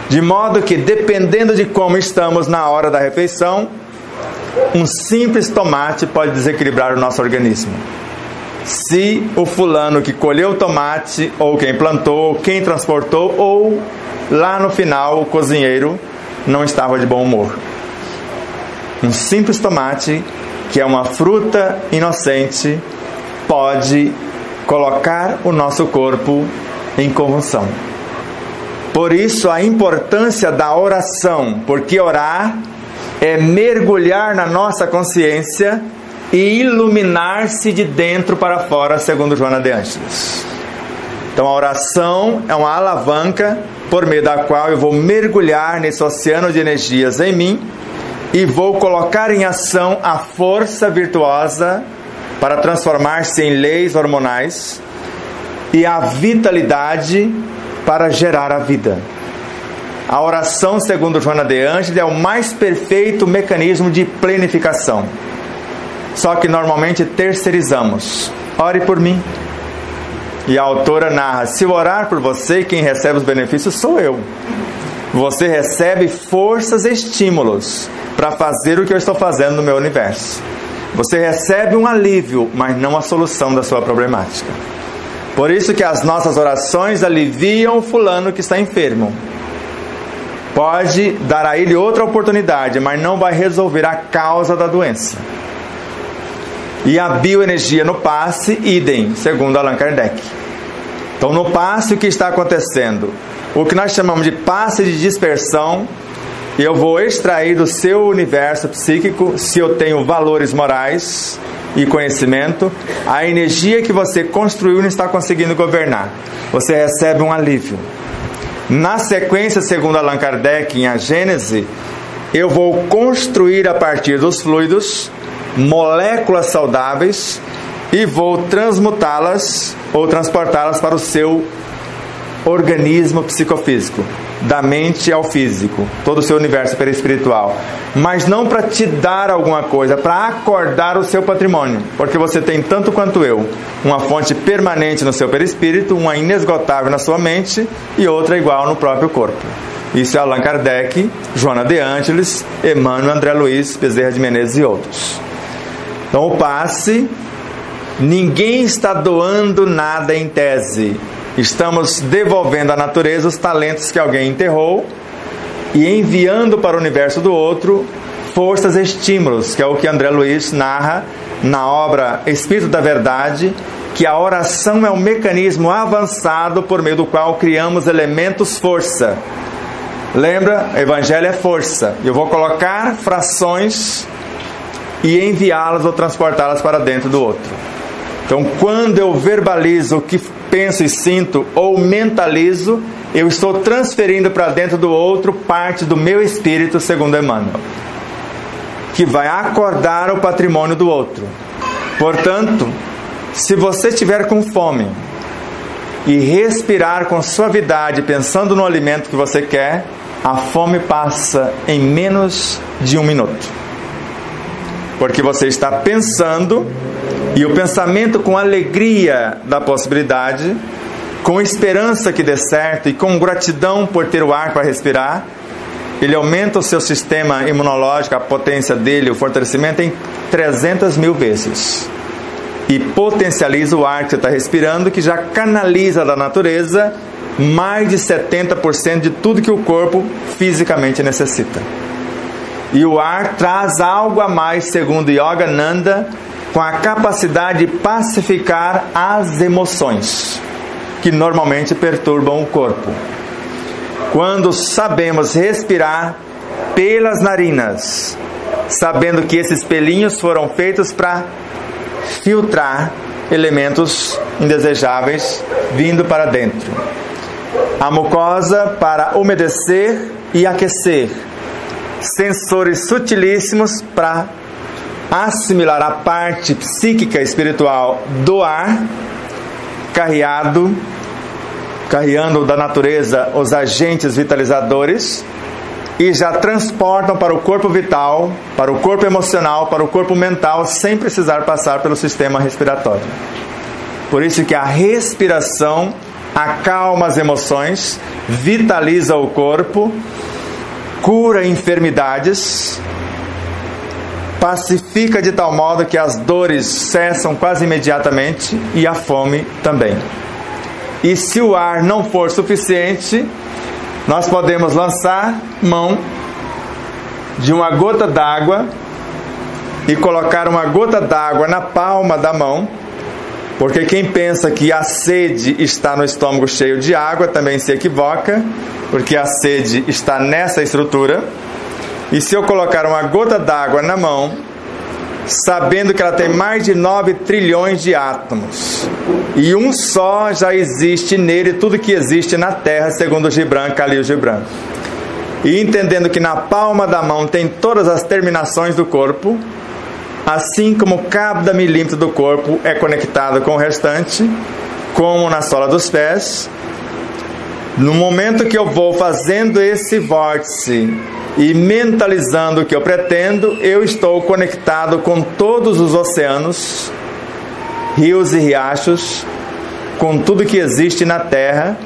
De modo que, dependendo de como estamos na hora da refeição, um simples tomate pode desequilibrar o nosso organismo. Se o fulano que colheu o tomate, ou quem plantou, ou quem transportou, ou lá no final o cozinheiro não estava de bom humor. Um simples tomate, que é uma fruta inocente, pode colocar o nosso corpo em convulsão. Por isso a importância da oração, porque orar é mergulhar na nossa consciência e iluminar-se de dentro para fora, segundo Joana de Ângeles. Então a oração é uma alavanca por meio da qual eu vou mergulhar nesse oceano de energias em mim e vou colocar em ação a força virtuosa para transformar-se em leis hormonais e a vitalidade para gerar a vida. A oração, segundo Joana de Ângeles, é o mais perfeito mecanismo de planificação. Só que normalmente terceirizamos. Ore por mim. E a autora narra: se eu orar por você, quem recebe os benefícios sou eu. Você recebe forças e estímulos para fazer o que eu estou fazendo no meu universo. Você recebe um alívio, mas não a solução da sua problemática. Por isso que as nossas orações aliviam o fulano que está enfermo. Pode dar a ele outra oportunidade, mas não vai resolver a causa da doença. E a bioenergia no passe, idem, segundo Allan Kardec. Então, no passe, o que está acontecendo? O que nós chamamos de passe de dispersão, eu vou extrair do seu universo psíquico, se eu tenho valores morais e conhecimento, a energia que você construiu não está conseguindo governar. Você recebe um alívio. Na sequência, segundo Allan Kardec, em A Gênese, eu vou construir a partir dos fluidos moléculas saudáveis e vou transmutá-las ou transportá-las para o seu organismo psicofísico, da mente ao físico, todo o seu universo perispiritual. Mas não para te dar alguma coisa, para acordar o seu patrimônio, porque você tem tanto quanto eu, uma fonte permanente no seu perispírito, uma inesgotável na sua mente e outra igual no próprio corpo. Isso é Allan Kardec, Joana de Ângeles, Emmanuel, André Luiz, Bezerra de Menezes e outros. Então o passe, ninguém está doando nada em tese. Estamos devolvendo à natureza os talentos que alguém enterrou e enviando para o universo do outro forças e estímulos, que é o que André Luiz narra na obra Espírito da Verdade, que a oração é um mecanismo avançado por meio do qual criamos elementos força. Lembra? Evangelho é força. Eu vou colocar frações e enviá-las ou transportá-las para dentro do outro. Então, quando eu verbalizo o que penso e sinto ou mentalizo, eu estou transferindo para dentro do outro parte do meu espírito, segundo Emmanuel, que vai acordar o patrimônio do outro. Portanto, se você estiver com fome e respirar com suavidade, pensando no alimento que você quer, a fome passa em menos de 1 minuto. Porque você está pensando, e o pensamento com alegria da possibilidade com esperança que dê certo e com gratidão por ter o ar para respirar, ele aumenta o seu sistema imunológico, a potência dele, o fortalecimento em 300 mil vezes. E potencializa o ar que você está respirando, que já canaliza da natureza mais de 70% de tudo que o corpo fisicamente necessita. E o ar traz algo a mais, segundo Yogananda, com a capacidade de pacificar as emoções, que normalmente perturbam o corpo. Quando sabemos respirar pelas narinas, sabendo que esses pelinhos foram feitos para filtrar elementos indesejáveis vindo para dentro. A mucosa para umedecer e aquecer. Sensores sutilíssimos para assimilar a parte psíquica e espiritual do ar, carreando da natureza os agentes vitalizadores, e já transportam para o corpo vital, para o corpo emocional, para o corpo mental, sem precisar passar pelo sistema respiratório. Por isso que a respiração acalma as emoções, vitaliza o corpo, cura enfermidades, pacifica de tal modo que as dores cessam quase imediatamente e a fome também. E se o ar não for suficiente, nós podemos lançar mão de uma gota d'água e colocar uma gota d'água na palma da mão, porque quem pensa que a sede está no estômago cheio de água também se equivoca, porque a sede está nessa estrutura. E se eu colocar uma gota d'água na mão, sabendo que ela tem mais de 9 trilhões de átomos, e um só já existe nele tudo que existe na Terra, segundo Gibran, Khalil Gibran, e entendendo que na palma da mão tem todas as terminações do corpo, assim como cada milímetro do corpo é conectado com o restante, como na sola dos pés, no momento que eu vou fazendo esse vórtice e mentalizando o que eu pretendo, eu estou conectado com todos os oceanos, rios e riachos, com tudo que existe na Terra,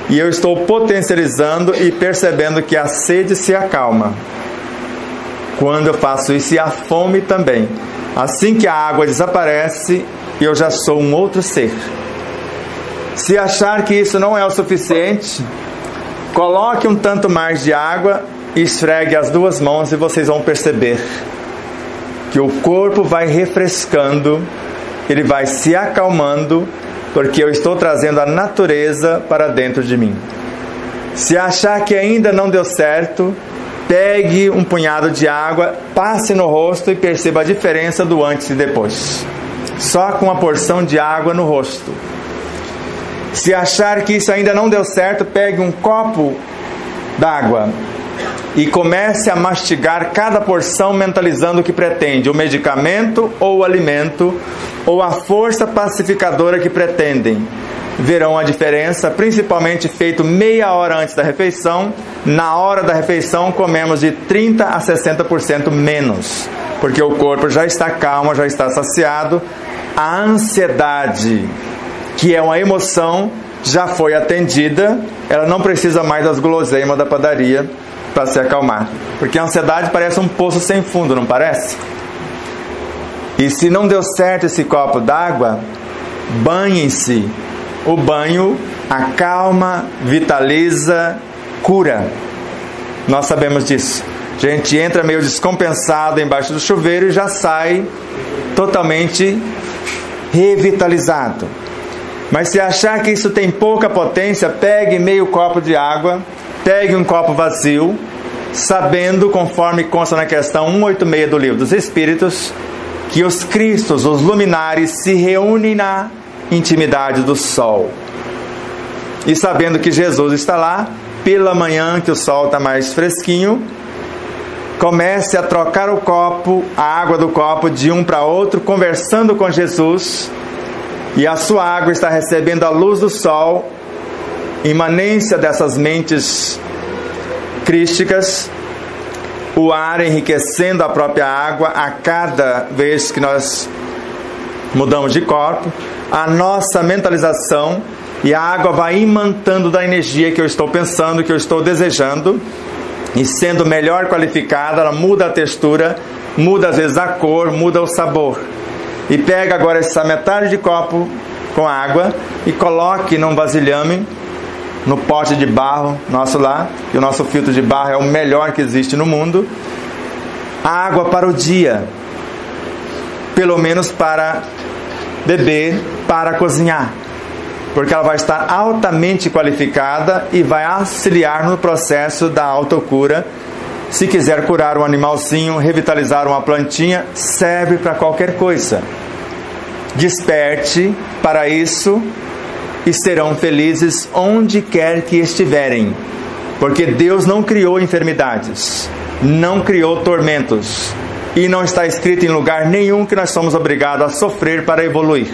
e eu estou potencializando e percebendo que a sede se acalma quando eu faço isso, e a fome também. Assim que a água desaparece, eu já sou um outro ser. Se achar que isso não é o suficiente, coloque um tanto mais de água e esfregue as duas mãos, e vocês vão perceber que o corpo vai refrescando, ele vai se acalmando, porque eu estou trazendo a natureza para dentro de mim. Se achar que ainda não deu certo, pegue um punhado de água, passe no rosto e perceba a diferença do antes e depois. Só com uma porção de água no rosto. Se achar que isso ainda não deu certo, pegue um copo d'água e comece a mastigar cada porção, mentalizando o que pretende, o medicamento ou o alimento, ou a força pacificadora que pretendem. Verão a diferença, principalmente feito meia hora antes da refeição. Na hora da refeição comemos de 30% a 60% menos, porque o corpo já está calmo, já está saciado. A ansiedade, que é uma emoção, já foi atendida, ela não precisa mais das guloseimas da padaria para se acalmar, porque a ansiedade parece um poço sem fundo, não parece? E se não deu certo esse copo d'água, banhem-se. O banho acalma, vitaliza, cura. Nós sabemos disso. A gente entra meio descompensado embaixo do chuveiro e já sai totalmente revitalizado. Mas se achar que isso tem pouca potência, pegue meio copo de água, pegue um copo vazio, sabendo, conforme consta na questão 186 do Livro dos Espíritos, que os Cristos, os luminares, se reúnem na intimidade do sol. E sabendo que Jesus está lá, pela manhã que o sol está mais fresquinho, comece a trocar o copo, a água do copo de um para outro, conversando com Jesus, e a sua água está recebendo a luz do sol, imanência dessas mentes crísticas, o ar enriquecendo a própria água a cada vez que nós mudamos de corpo, a nossa mentalização e a água vai imantando da energia que eu estou pensando, que eu estou desejando, e sendo melhor qualificada, ela muda a textura, muda às vezes a cor, muda o sabor. E pega agora essa metade de copo com água e coloque num vasilhame, no pote de barro nosso lá, que o nosso filtro de barro é o melhor que existe no mundo. A água para o dia, pelo menos para beber, para cozinhar, porque ela vai estar altamente qualificada e vai auxiliar no processo da autocura. Se quiser curar um animalzinho, revitalizar uma plantinha, serve para qualquer coisa. Desperte para isso e serão felizes onde quer que estiverem, porque Deus não criou enfermidades, não criou tormentos, e não está escrito em lugar nenhum que nós somos obrigados a sofrer para evoluir.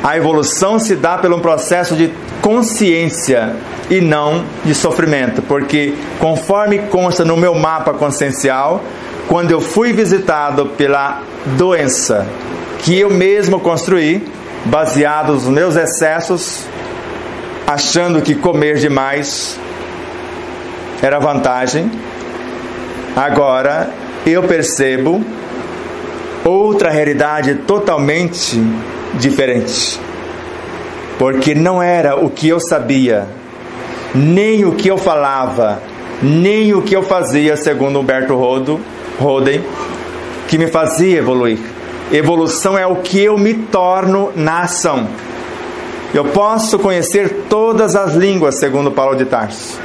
A evolução se dá pelo processo de consciência e não de sofrimento, porque conforme consta no meu mapa consciencial, quando eu fui visitado pela doença que eu mesmo construí, baseado nos meus excessos, achando que comer demais era vantagem, agora eu percebo outra realidade totalmente diferente, porque não era o que eu sabia, nem o que eu falava, nem o que eu fazia, segundo Humberto Roden, que me fazia evoluir. Evolução é o que eu me torno na ação. Eu posso conhecer todas as línguas, segundo Paulo de Tarso,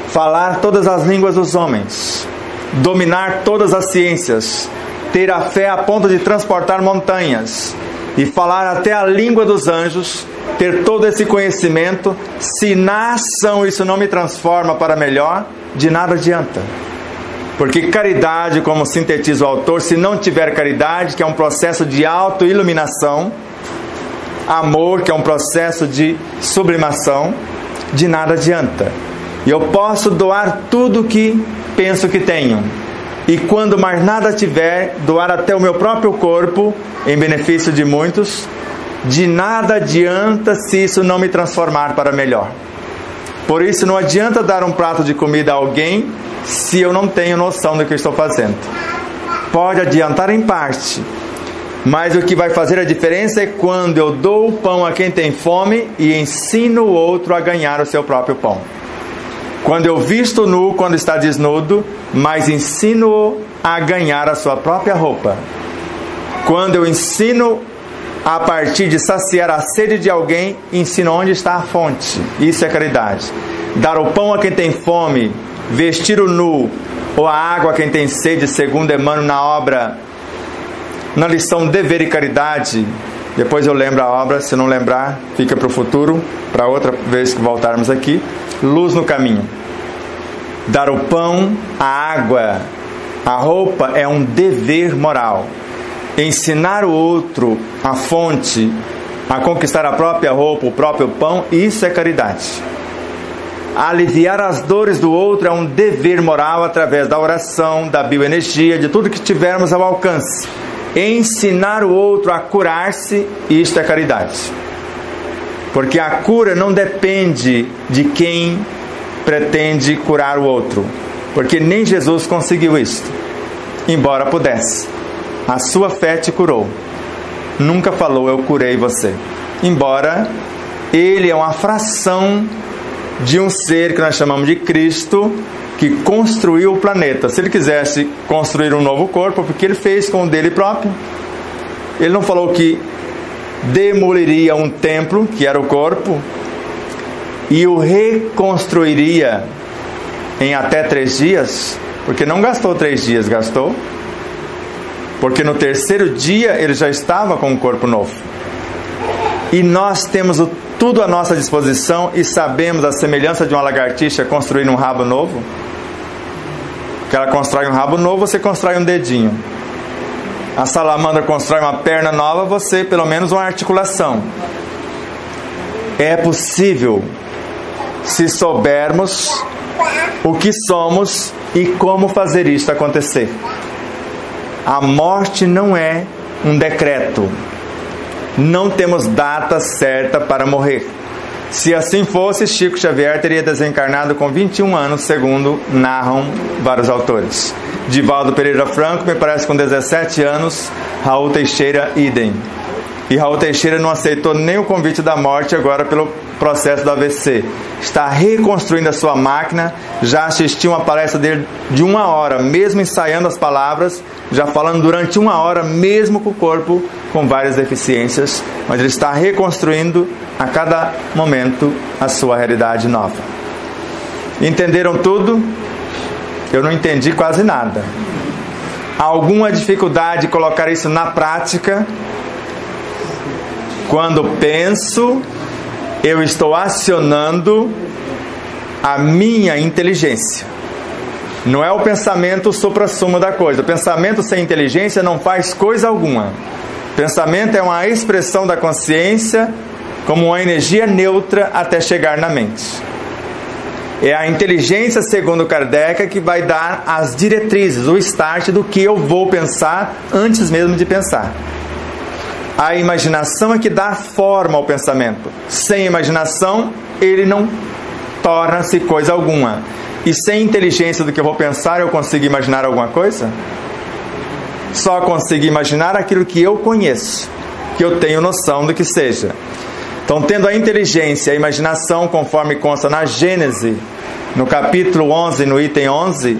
falar todas as línguas dos homens, dominar todas as ciências, ter a fé a ponto de transportar montanhas e falar até a língua dos anjos, ter todo esse conhecimento. Se na ação isso não me transforma para melhor, de nada adianta. Porque caridade, como sintetiza o autor, se não tiver caridade, que é um processo de autoiluminação, amor, que é um processo de sublimação, de nada adianta. E eu posso doar tudo que penso que tenho, e quando mais nada tiver, doar até o meu próprio corpo, em benefício de muitos, de nada adianta se isso não me transformar para melhor. Por isso não adianta dar um prato de comida a alguém se eu não tenho noção do que estou fazendo. Pode adiantar em parte, mas o que vai fazer a diferença é quando eu dou o pão a quem tem fome e ensino o outro a ganhar o seu próprio pão. Quando eu visto nu quando está desnudo, mas ensino-o a ganhar a sua própria roupa. Quando eu ensino a partir de saciar a sede de alguém, ensino onde está a fonte. Isso é caridade. Dar o pão a quem tem fome, vestir o nu, ou a água a quem tem sede, segundo Emmanuel na obra, na lição Dever e Caridade. Depois eu lembro a obra, se não lembrar, fica para o futuro, para outra vez que voltarmos aqui. Luz no caminho. Dar o pão, a água, a roupa é um dever moral. Ensinar o outro a fonte, a conquistar a própria roupa, o próprio pão, isso é caridade. Aliviar as dores do outro é um dever moral através da oração, da bioenergia, de tudo que tivermos ao alcance. Ensinar o outro a curar-se, isto é caridade. Porque a cura não depende de quem pretende curar o outro, porque nem Jesus conseguiu isso, embora pudesse. A sua fé te curou. Nunca falou eu curei você, embora ele é uma fração de um ser que nós chamamos de Cristo, que construiu o planeta. Se ele quisesse construir um novo corpo, porque ele fez com o dele próprio. Ele não falou que demoliria um templo, que era o corpo, e o reconstruiria em até 3 dias, porque não gastou 3 dias, gastou, porque no terceiro dia ele já estava com um corpo novo. E nós temos tudo à nossa disposição e sabemos a semelhança de uma lagartixa construir um rabo novo. Que ela constrói um rabo novo, você constrói um dedinho. A salamandra constrói uma perna nova, você pelo menos uma articulação. É possível se soubermos o que somos e como fazer isto acontecer. A morte não é um decreto. Não temos data certa para morrer. Se assim fosse, Chico Xavier teria desencarnado com 21 anos, segundo narram vários autores. Divaldo Pereira Franco, me parece, com 17 anos. Raul Teixeira, idem. E Raul Teixeira não aceitou nem o convite da morte agora pelo processo do AVC. Está reconstruindo a sua máquina. Já assisti uma palestra dele de 1 hora, mesmo ensaiando as palavras, já falando durante 1 hora, mesmo com o corpo com várias deficiências. Mas ele está reconstruindo a cada momento a sua realidade nova. Entenderam tudo? Eu não entendi quase nada. Alguma dificuldade de colocar isso na prática? Quando penso, eu estou acionando a minha inteligência. Não é o pensamento o suprassumo da coisa. O pensamento sem inteligência não faz coisa alguma. O pensamento é uma expressão da consciência como uma energia neutra até chegar na mente. É a inteligência, segundo Kardec, que vai dar as diretrizes, o start do que eu vou pensar antes mesmo de pensar. A imaginação é que dá forma ao pensamento. Sem imaginação, ele não torna-se coisa alguma. E sem inteligência do que eu vou pensar, eu consigo imaginar alguma coisa? Só consigo imaginar aquilo que eu conheço, que eu tenho noção do que seja. Então, tendo a inteligência e a imaginação, conforme consta na Gênese, no capítulo 11, no item 11,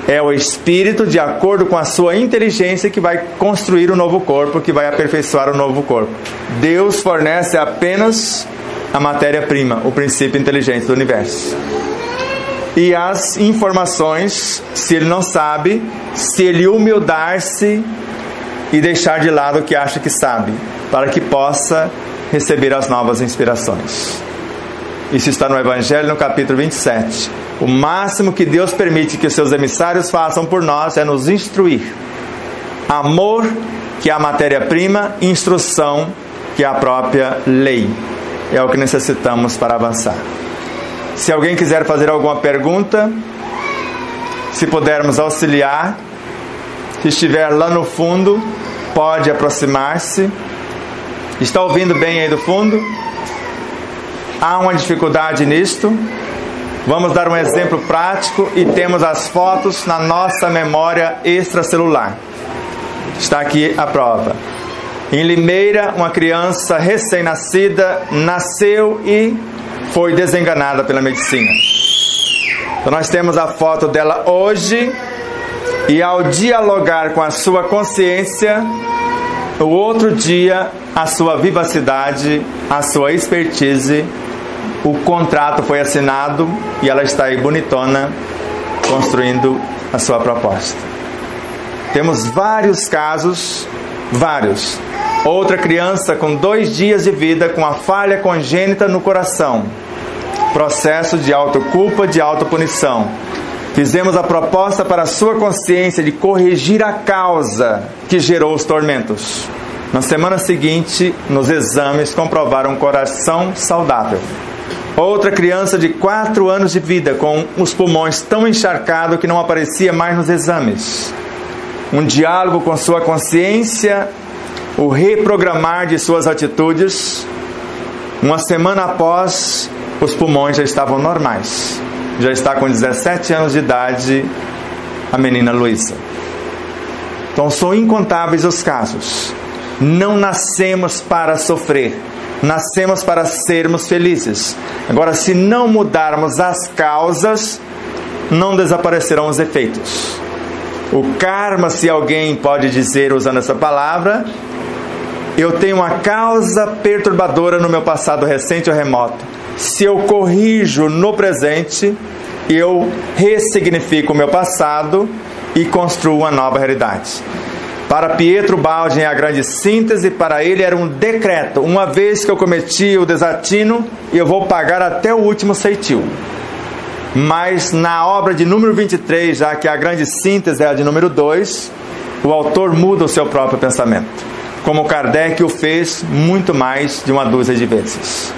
é o espírito, de acordo com a sua inteligência, que vai construir o novo corpo, que vai aperfeiçoar o novo corpo. Deus fornece apenas a matéria-prima, o princípio inteligente do universo. E as informações, se ele não sabe, se ele humildar-se e deixar de lado o que acha que sabe, para que possa receber as novas inspirações. Isso está no Evangelho, no capítulo 27. O máximo que Deus permite que os seus emissários façam por nós é nos instruir. Amor, que é a matéria-prima, instrução, que é a própria lei. É o que necessitamos para avançar. Se alguém quiser fazer alguma pergunta, se pudermos auxiliar, se estiver lá no fundo, pode aproximar-se. Está ouvindo bem aí do fundo? Há uma dificuldade nisto? Vamos dar um exemplo prático e temos as fotos na nossa memória extracelular. Está aqui a prova. Em Limeira, uma criança recém-nascida nasceu e foi desenganada pela medicina. Então nós temos a foto dela hoje e ao dialogar com a sua consciência, o outro dia a sua vivacidade, a sua expertise, o contrato foi assinado e ela está aí bonitona, construindo a sua proposta. Temos vários casos, vários. Outra criança com 2 dias de vida com a falha congênita no coração. Processo de autoculpa, de autopunição. Fizemos a proposta para a sua consciência de corrigir a causa que gerou os tormentos. Na semana seguinte, nos exames, comprovaram um coração saudável. Outra criança de 4 anos de vida, com os pulmões tão encharcados que não aparecia mais nos exames. Um diálogo com sua consciência, o reprogramar de suas atitudes. Uma semana após, os pulmões já estavam normais. Já está com 17 anos de idade a menina Luísa. Então são incontáveis os casos. Não nascemos para sofrer, nascemos para sermos felizes. Agora, se não mudarmos as causas, não desaparecerão os efeitos. O karma, se alguém pode dizer usando essa palavra, eu tenho uma causa perturbadora no meu passado recente ou remoto. Se eu corrijo no presente, eu ressignifico o meu passado e construo uma nova realidade. Para Pietro Baldi, a grande síntese, para ele era um decreto. Uma vez que eu cometi o desatino, eu vou pagar até o último ceitil. Mas na obra de número 23, já que a grande síntese é a de número 2, o autor muda o seu próprio pensamento. Como Kardec o fez muito mais de 1 dúzia de vezes.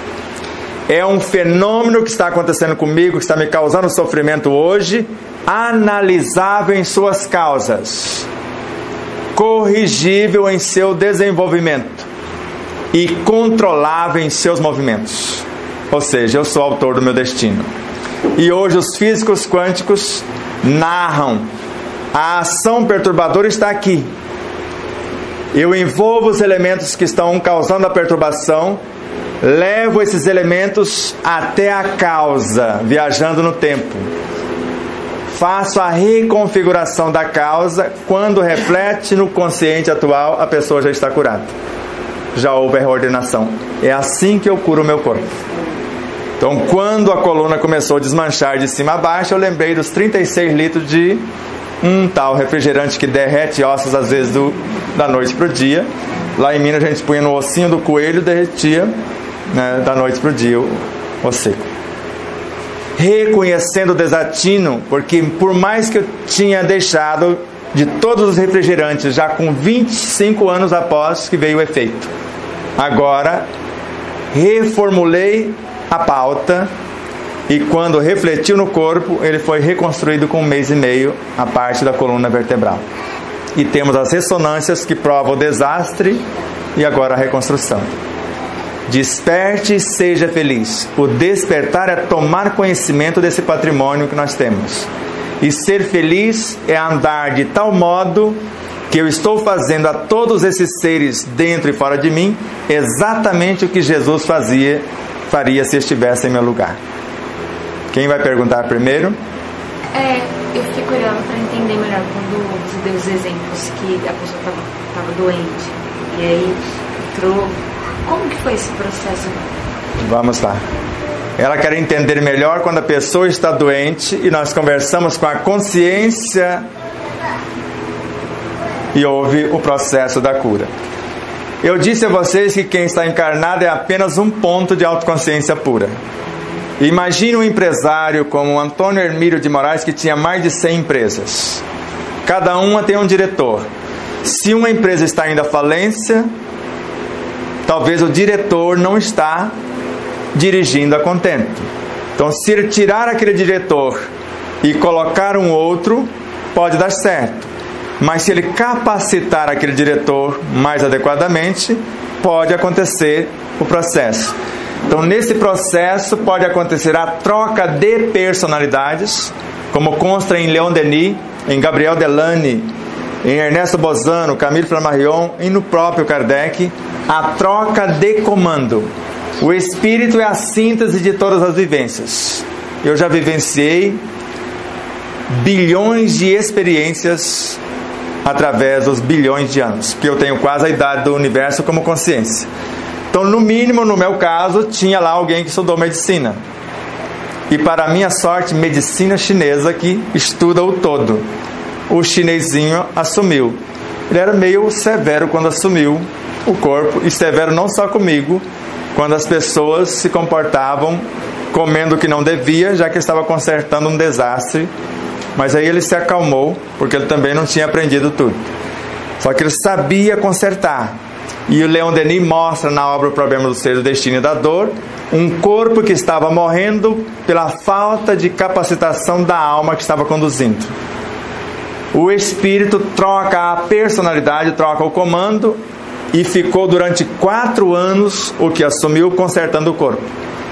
É um fenômeno que está acontecendo comigo, que está me causando sofrimento hoje, analisável em suas causas, corrigível em seu desenvolvimento e controlável em seus movimentos. Ou seja, eu sou autor do meu destino. E hoje os físicos quânticos narram: a ação perturbadora está aqui. Eu envolvo os elementos que estão causando a perturbação, levo esses elementos até a causa, viajando no tempo. Faço a reconfiguração da causa. Quando reflete no consciente atual, a pessoa já está curada. Já houve a reordenação. É assim que eu curo o meu corpo. Então, quando a coluna começou a desmanchar de cima a baixo, eu lembrei dos 36 litros de um tal refrigerante que derrete ossos, às vezes, da noite para o dia. Lá em Minas, a gente punha no ossinho do coelho e derretia, né, da noite para o dia o seco. Reconhecendo o desatino, porque por mais que eu tinha deixado de todos os refrigerantes, já com 25 anos após que veio o efeito, agora reformulei a pauta, e quando refletiu no corpo, ele foi reconstruído com 1 mês e meio, a parte da coluna vertebral. E temos as ressonâncias que provam o desastre e agora a reconstrução. Desperte e seja feliz. O despertar é tomar conhecimento desse patrimônio que nós temos. E ser feliz é andar de tal modo que eu estou fazendo a todos esses seres dentro e fora de mim exatamente o que Jesus faria se estivesse em meu lugar. Quem vai perguntar primeiro? Eu fiquei curiosa para entender melhor quando você deu os exemplos que a pessoa estava doente e aí entrou. Como que foi esse processo? Vamos lá. Ela quer entender melhor quando a pessoa está doente e nós conversamos com a consciência e houve o processo da cura. Eu disse a vocês que quem está encarnado é apenas um ponto de autoconsciência pura. Imagine um empresário como Antônio Hermílio de Moraes, que tinha mais de 100 empresas. Cada uma tem um diretor. Se uma empresa está indo à falência, talvez o diretor não está dirigindo a contento. Então, se ele tirar aquele diretor e colocar um outro, pode dar certo. Mas se ele capacitar aquele diretor mais adequadamente, pode acontecer o processo. Então, nesse processo pode acontecer a troca de personalidades, como consta em Leon Denis, em Gabriel Delany, em Ernesto Bozano, Camille Flammarion e no próprio Kardec, a troca de comando. O espírito é a síntese de todas as vivências. Eu já vivenciei bilhões de experiências através dos bilhões de anos, porque eu tenho quase a idade do universo como consciência. Então, no mínimo, no meu caso, tinha lá alguém que estudou medicina. E para minha sorte, medicina chinesa, que estuda o todo. O chinesinho assumiu. Ele era meio severo quando assumiu o corpo, e severo não só comigo, quando as pessoas se comportavam comendo o que não devia, já que estava consertando um desastre. Mas aí ele se acalmou, porque ele também não tinha aprendido tudo. Só que ele sabia consertar. E o Leon Denis mostra na obra O Problema do Ser, do Destino e da Dor, um corpo que estava morrendo pela falta de capacitação da alma que estava conduzindo. O espírito troca a personalidade, troca o comando, e ficou durante 4 anos o que assumiu consertando o corpo.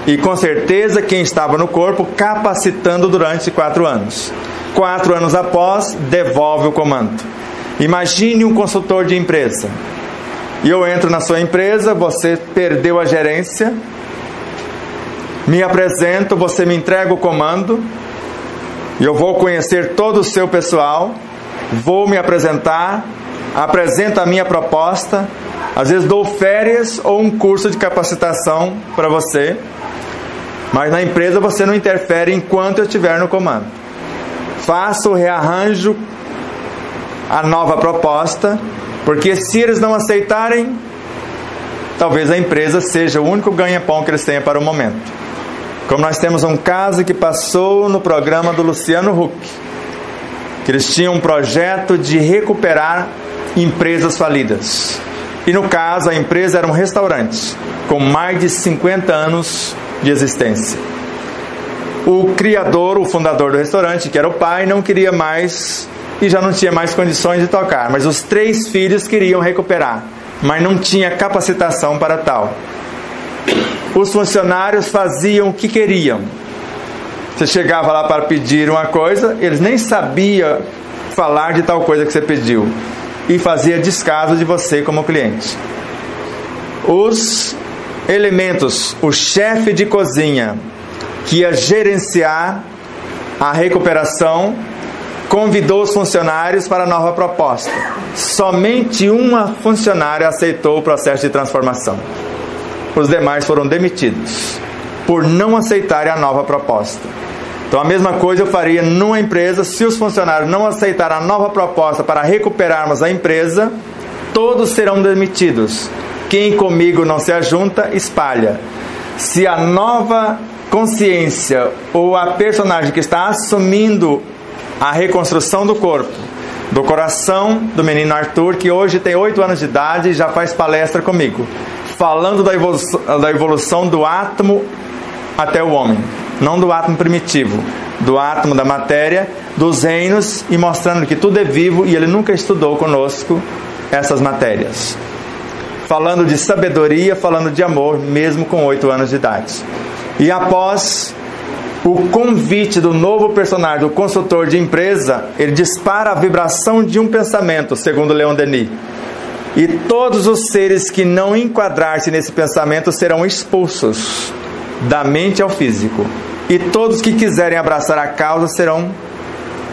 E com certeza quem estava no corpo capacitando durante 4 anos. 4 anos após, devolve o comando. Imagine um consultor de empresa. E eu entro na sua empresa, você perdeu a gerência, me apresento, você me entrega o comando, e eu vou conhecer todo o seu pessoal, vou me apresentar, apresento a minha proposta, às vezes dou férias ou um curso de capacitação para você, mas na empresa você não interfere enquanto eu estiver no comando. Faço o rearranjo, a nova proposta, porque se eles não aceitarem, talvez a empresa seja o único ganha-pão que eles tenham para o momento. Como nós temos um caso que passou no programa do Luciano Huck, que eles tinham um projeto de recuperar empresas falidas. E no caso, a empresa era um restaurante, com mais de 50 anos de existência. O criador, o fundador do restaurante, que era o pai, não queria mais e já não tinha mais condições de tocar, mas os 3 filhos queriam recuperar. mas não tinha capacitação para tal. Os funcionários faziam o que queriam. Você chegava lá para pedir uma coisa, eles nem sabiam falar de tal coisa que você pediu, e fazia descaso de você como cliente. Os elementos, o chefe de cozinha, que ia gerenciar a recuperação, convidou os funcionários para a nova proposta. Somente uma funcionária aceitou o processo de transformação. Os demais foram demitidos por não aceitarem a nova proposta. Então a mesma coisa eu faria numa empresa. Se os funcionários não aceitarem a nova proposta para recuperarmos a empresa, todos serão demitidos. Quem comigo não se ajunta, espalha. Se a nova consciência ou a personagem que está assumindo a reconstrução do corpo, do coração do menino Arthur, que hoje tem 8 anos de idade e já faz palestra comigo, falando da evolução do átomo até o homem, não do átomo primitivo, do átomo da matéria, dos reinos, e mostrando que tudo é vivo, e ele nunca estudou conosco essas matérias. Falando de sabedoria, falando de amor, mesmo com 8 anos de idade. E após o convite do novo personagem, do consultor de empresa, ele dispara a vibração de um pensamento, segundo Leon Denis. E todos os seres que não enquadrar-se nesse pensamento serão expulsos da mente ao físico. E todos que quiserem abraçar a causa serão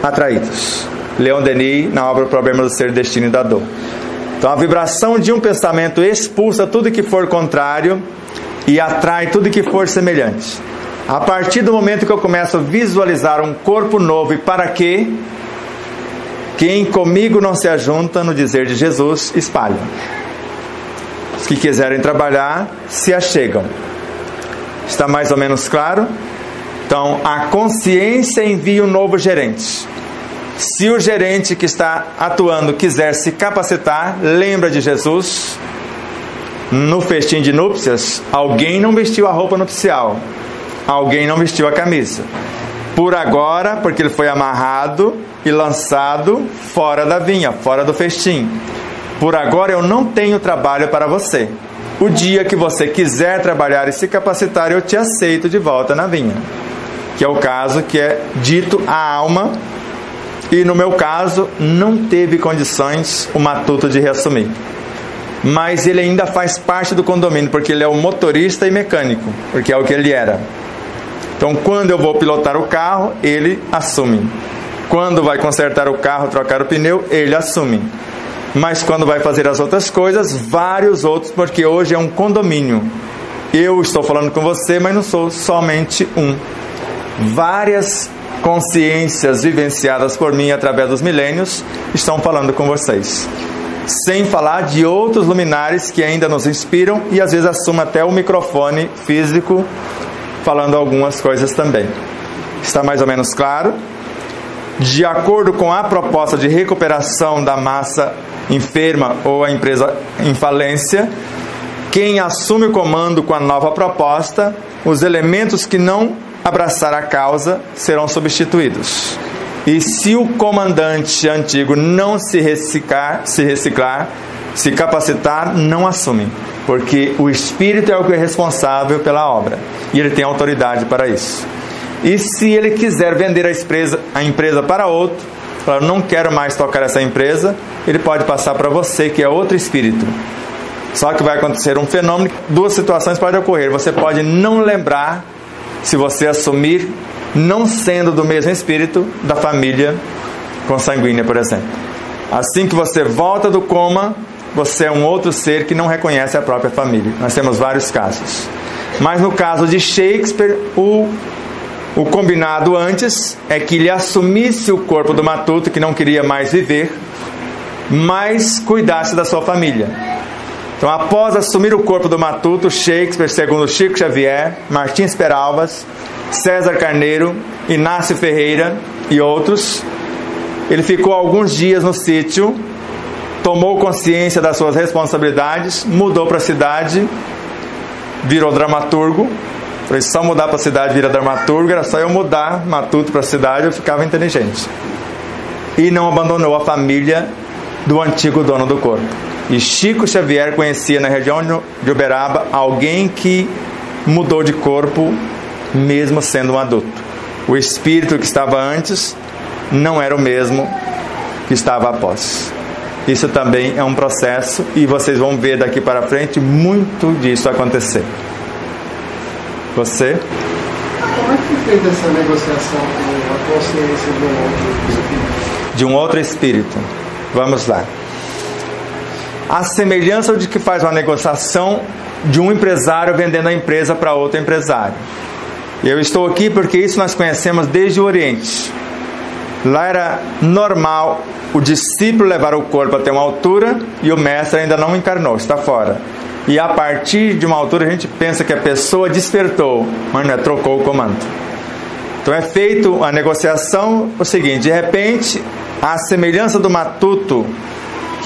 atraídos. Leon Denis, na obra O Problema do Ser, Destino e da Dor. Então a vibração de um pensamento expulsa tudo que for contrário e atrai tudo que for semelhante. A partir do momento que eu começo a visualizar um corpo novo, e para quê? Quem comigo não se ajunta, no dizer de Jesus, espalha. Os que quiserem trabalhar, se achegam. Está mais ou menos claro? Então, a consciência envia um novo gerente. Se o gerente que está atuando quiser se capacitar, lembra de Jesus. No festim de núpcias, alguém não vestiu a roupa nupcial, alguém não vestiu a camisa. Por agora, porque ele foi amarrado e lançado fora da vinha, fora do festim. Por agora eu não tenho trabalho para você. O dia que você quiser trabalhar e se capacitar, eu te aceito de volta na vinha. Que é o caso que é dito à alma. E no meu caso, não teve condições o matuto de reassumir. Mas ele ainda faz parte do condomínio, porque ele é o motorista e mecânico, porque é o que ele era. Então, quando eu vou pilotar o carro, ele assume. Quando vai consertar o carro, trocar o pneu, ele assume. Mas quando vai fazer as outras coisas, vários outros, porque hoje é um condomínio. Eu estou falando com você, mas não sou somente um. Várias consciências vivenciadas por mim através dos milênios estão falando com vocês. Sem falar de outros luminares que ainda nos inspiram e às vezes assumem até o microfone físico, falando algumas coisas também. Está mais ou menos claro? De acordo com a proposta de recuperação da massa enferma ou a empresa em falência, quem assume o comando com a nova proposta, os elementos que não abraçar a causa serão substituídos. E se o comandante antigo não se reciclar, se capacitar, não assume, porque o espírito é o que é responsável pela obra e ele tem autoridade para isso. E se ele quiser vender a empresa para outro, falar, não quero mais tocar essa empresa, ele pode passar para você, que é outro espírito. Só que vai acontecer um fenômeno, 2 situações podem ocorrer. Você pode não lembrar, se você assumir, não sendo do mesmo espírito da família consanguínea, por exemplo. Assim que você volta do coma, você é um outro ser que não reconhece a própria família. Nós temos vários casos. Mas no caso de Shakespeare, o combinado antes é que ele assumisse o corpo do matuto, que não queria mais viver, mas cuidasse da sua família. Então, após assumir o corpo do matuto, Shakespeare, segundo Chico Xavier, Martins Peralvas, César Carneiro, Inácio Ferreira e outros, ele ficou alguns dias no sítio, tomou consciência das suas responsabilidades, mudou para a cidade, virou dramaturgo. Foi só mudar para a cidade, vira dramaturgo, era só eu mudar matuto para a cidade, eu ficava inteligente. E não abandonou a família do antigo dono do corpo. E Chico Xavier conhecia na região de Uberaba alguém que mudou de corpo mesmo sendo um adulto. O espírito que estava antes não era o mesmo que estava após. Isso também é um processo e vocês vão ver daqui para frente muito disso acontecer. Você? Como é que fez essa negociação com a consciência de um outro espírito? De um outro espírito. Vamos lá. A semelhança de que faz uma negociação de um empresário vendendo a empresa para outro empresário. Eu estou aqui porque isso nós conhecemos desde o Oriente. Lá era normal o discípulo levar o corpo até uma altura e o mestre ainda não encarnou, está fora. E a partir de uma altura a gente pensa que a pessoa despertou, mas não é, trocou o comando. Então é feito a negociação, o seguinte, de repente, a semelhança do matuto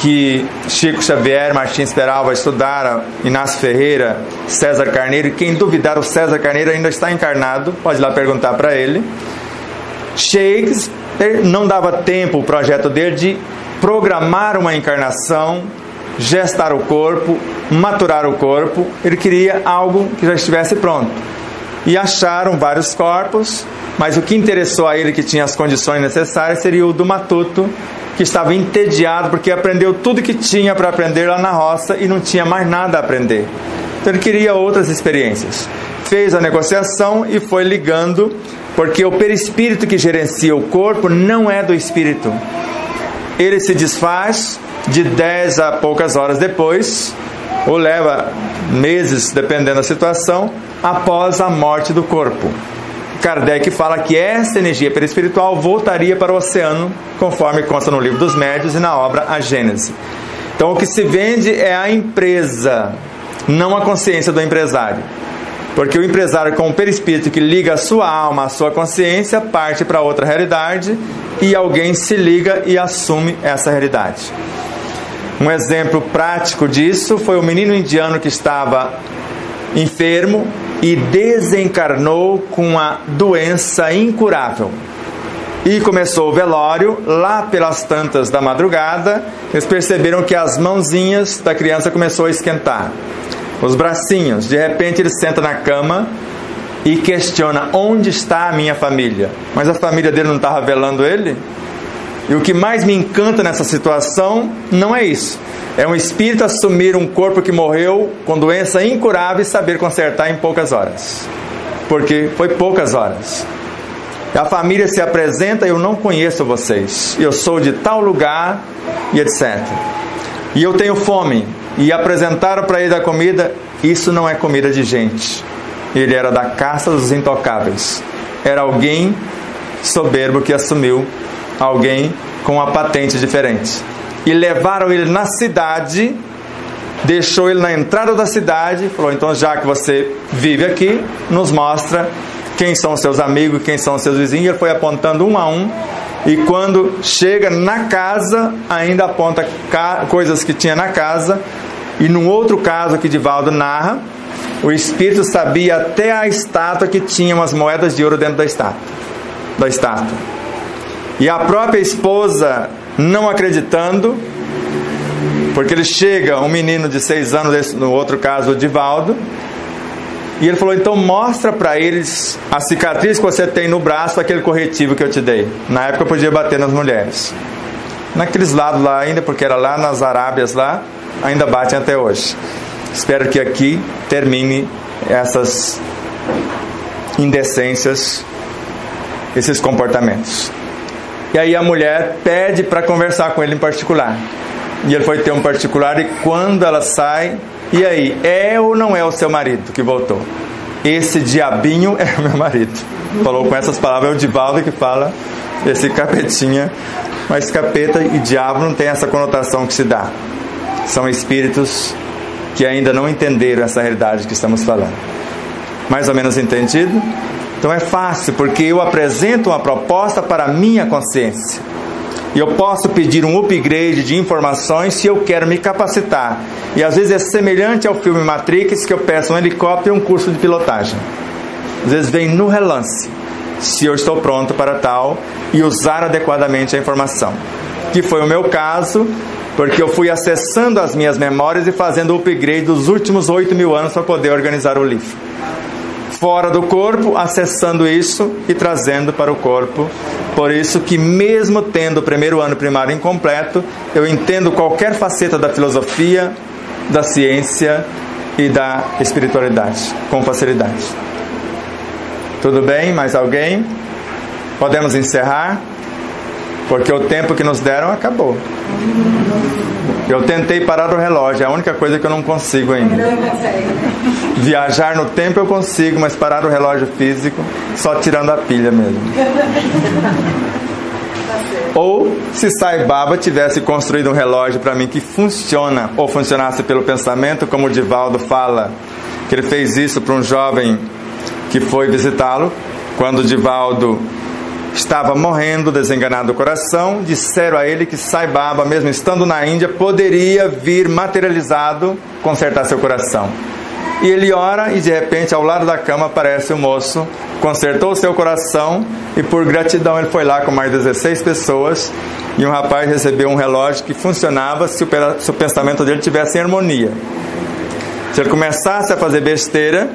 que Chico Xavier, Martins Peralva estudaram, Inácio Ferreira, César Carneiro, e quem duvidar, o César Carneiro ainda está encarnado, pode ir lá perguntar para ele. Shakespeare não dava tempo, o projeto dele, de programar uma encarnação, gestar o corpo, maturar o corpo. Ele queria algo que já estivesse pronto. E acharam vários corpos, mas o que interessou a ele, que tinha as condições necessárias, seria o do matuto, que estava entediado porque aprendeu tudo que tinha para aprender lá na roça e não tinha mais nada a aprender. Então ele queria outras experiências. Fez a negociação e foi ligando, porque o perispírito que gerencia o corpo não é do espírito. Ele se desfaz de 10 a poucas horas depois, ou leva meses, dependendo da situação, após a morte do corpo. Kardec fala que essa energia perispiritual voltaria para o oceano, conforme consta no Livro dos Médiuns e na obra A Gênese. Então o que se vende é a empresa, não a consciência do empresário. Porque o empresário, com o perispírito que liga a sua alma, a sua consciência, parte para outra realidade e alguém se liga e assume essa realidade. Um exemplo prático disso foi o menino indiano que estava enfermo e desencarnou com uma doença incurável. E começou o velório, lá pelas tantas da madrugada, eles perceberam que as mãozinhas da criança começou a esquentar. Os bracinhos, de repente ele senta na cama e questiona: onde está a minha família? Mas a família dele não estava velando ele? E o que mais me encanta nessa situação não é isso. É um espírito assumir um corpo que morreu com doença incurável e saber consertar em poucas horas. Porque foi poucas horas. A família se apresenta: eu não conheço vocês, eu sou de tal lugar e etc. E eu tenho fome. E apresentaram para ele a comida. Isso não é comida de gente. Ele era da casta dos intocáveis. Era alguém soberbo que assumiu, alguém com uma patente diferente. E levaram ele na cidade, deixou ele na entrada da cidade, falou: então, já que você vive aqui, nos mostra quem são os seus amigos, quem são os seus vizinhos. Ele foi apontando um a um, e quando chega na casa, ainda aponta coisas que tinha na casa. E num outro caso que Divaldo narra, o espírito sabia até a estátua que tinha umas moedas de ouro dentro da estátua. E a própria esposa, não acreditando, porque ele chega, um menino de 6 anos, no outro caso o Divaldo, e ele falou: então mostra para eles a cicatriz que você tem no braço, aquele corretivo que eu te dei. Na época eu podia bater nas mulheres. Naqueles lados lá ainda, porque era lá nas Arábias lá, ainda batem até hoje. Espero que aqui termine essas indecências, esses comportamentos. E aí a mulher pede para conversar com ele em particular. E ele foi ter um particular, e quando ela sai: e aí, é ou não é o seu marido que voltou? Esse diabinho é o meu marido. Falou com essas palavras. É o Divaldo que fala, esse capetinha. Mas capeta e diabo não tem essa conotação que se dá. São espíritos que ainda não entenderam essa realidade que estamos falando. Mais ou menos entendido? Então é fácil, porque eu apresento uma proposta para a minha consciência. E eu posso pedir um upgrade de informações se eu quero me capacitar. E às vezes é semelhante ao filme Matrix, que eu peço um helicóptero e um curso de pilotagem. Às vezes vem no relance, se eu estou pronto para tal, e usar adequadamente a informação. Que foi o meu caso, porque eu fui acessando as minhas memórias e fazendo o upgrade dos últimos 8.000 anos para poder organizar o livro. Fora do corpo, acessando isso e trazendo para o corpo. Por isso que mesmo tendo o primeiro ano primário incompleto, eu entendo qualquer faceta da filosofia, da ciência e da espiritualidade com facilidade. Tudo bem? Mais alguém? Podemos encerrar? Porque o tempo que nos deram acabou. Eu tentei parar o relógio, é a única coisa que eu não consigo ainda. Viajar no tempo eu consigo, mas parar o relógio físico, só tirando a pilha mesmo. Ou se Sai Baba tivesse construído um relógio para mim que funciona, ou funcionasse pelo pensamento, como o Divaldo fala, que ele fez isso para um jovem que foi visitá-lo, quando o Divaldo estava morrendo, desenganado do coração, disseram a ele que Sai Baba, mesmo estando na Índia, poderia vir materializado consertar seu coração. E ele ora e de repente ao lado da cama aparece o moço, consertou seu coração e por gratidão ele foi lá com mais 16 pessoas e um rapaz recebeu um relógio que funcionava se o pensamento dele tivesse em harmonia. Se ele começasse a fazer besteira,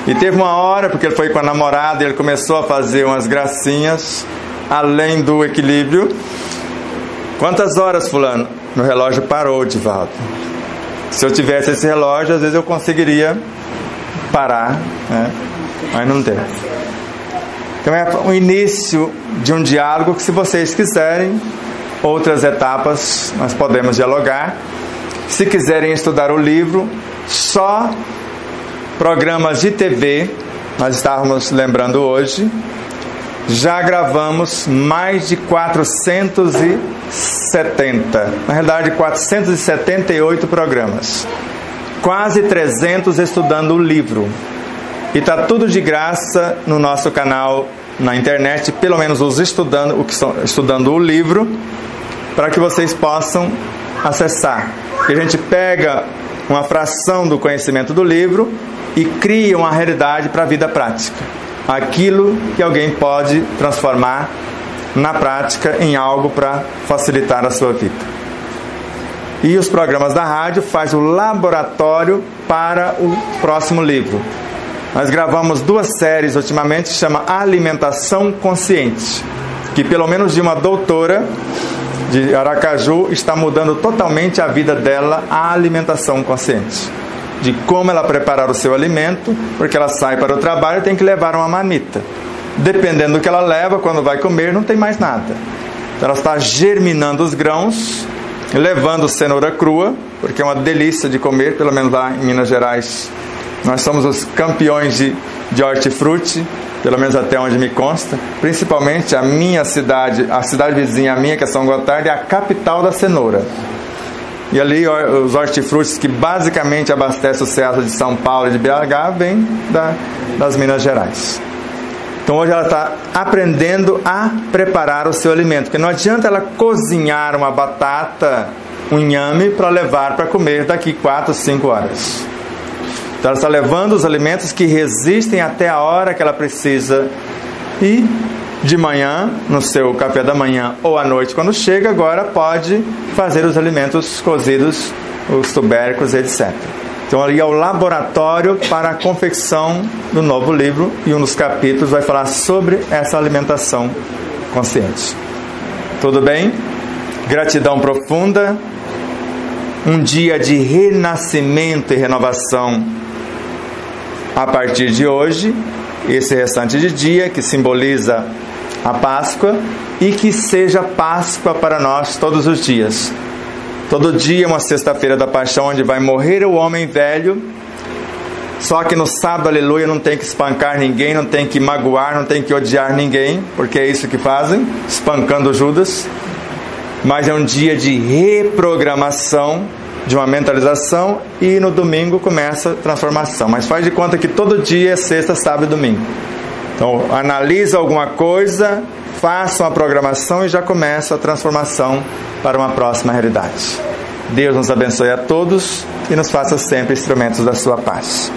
e teve uma hora, porque ele foi com a namorada, ele começou a fazer umas gracinhas, além do equilíbrio. Quantas horas, fulano? Meu relógio parou, Divaldo. Se eu tivesse esse relógio, às vezes eu conseguiria parar, né? Mas não tem. Então é o início de um diálogo que, se vocês quiserem, outras etapas nós podemos dialogar. Se quiserem estudar o livro, só programas de TV, nós estávamos lembrando hoje, já gravamos mais de 470, na realidade 478 programas, quase 300 estudando o livro, e está tudo de graça no nosso canal na internet, pelo menos os estudando o livro, para que vocês possam acessar. E a gente pega uma fração do conhecimento do livro e cria uma realidade para a vida prática. Aquilo que alguém pode transformar na prática em algo para facilitar a sua vida. E os programas da rádio faz o laboratório para o próximo livro. Nós gravamos 2 séries ultimamente, que chama Alimentação Consciente, que pelo menos de uma doutora de Aracaju está mudando totalmente a vida dela, a alimentação consciente. De como ela preparar o seu alimento, porque ela sai para o trabalho e tem que levar uma marmita. Dependendo do que ela leva, quando vai comer, não tem mais nada. Então ela está germinando os grãos, levando cenoura crua, porque é uma delícia de comer, pelo menos lá em Minas Gerais. Nós somos os campeões de hortifruti, pelo menos até onde me consta. Principalmente a minha cidade, a cidade vizinha a minha, que é São Gotardo, é a capital da cenoura. E ali os hortifrutis que basicamente abastecem o Ceasa de São Paulo e de BH vêm das Minas Gerais. Então hoje ela está aprendendo a preparar o seu alimento, porque não adianta ela cozinhar uma batata, um inhame para levar para comer daqui 4, 5 horas. Então ela está levando os alimentos que resistem até a hora que ela precisa. E de manhã, no seu café da manhã ou à noite, quando chega, agora pode fazer os alimentos cozidos, os tubérculos, etc. Então ali é o laboratório para a confecção do novo livro, e um dos capítulos vai falar sobre essa alimentação consciente. Tudo bem? Gratidão profunda, um dia de renascimento e renovação a partir de hoje, esse restante de dia que simboliza a Páscoa, e que seja Páscoa para nós todos os dias. Todo dia é uma sexta-feira da paixão, onde vai morrer o homem velho. Só que no sábado, aleluia, não tem que espancar ninguém, não tem que magoar, não tem que odiar ninguém, porque é isso que fazem, espancando Judas. Mas é um dia de reprogramação, de uma mentalização, e no domingo começa a transformação. Mas faz de conta que todo dia é sexta, sábado e domingo. Então analisa alguma coisa, faça uma programação e já começa a transformação para uma próxima realidade. Deus nos abençoe a todos e nos faça sempre instrumentos da sua paz.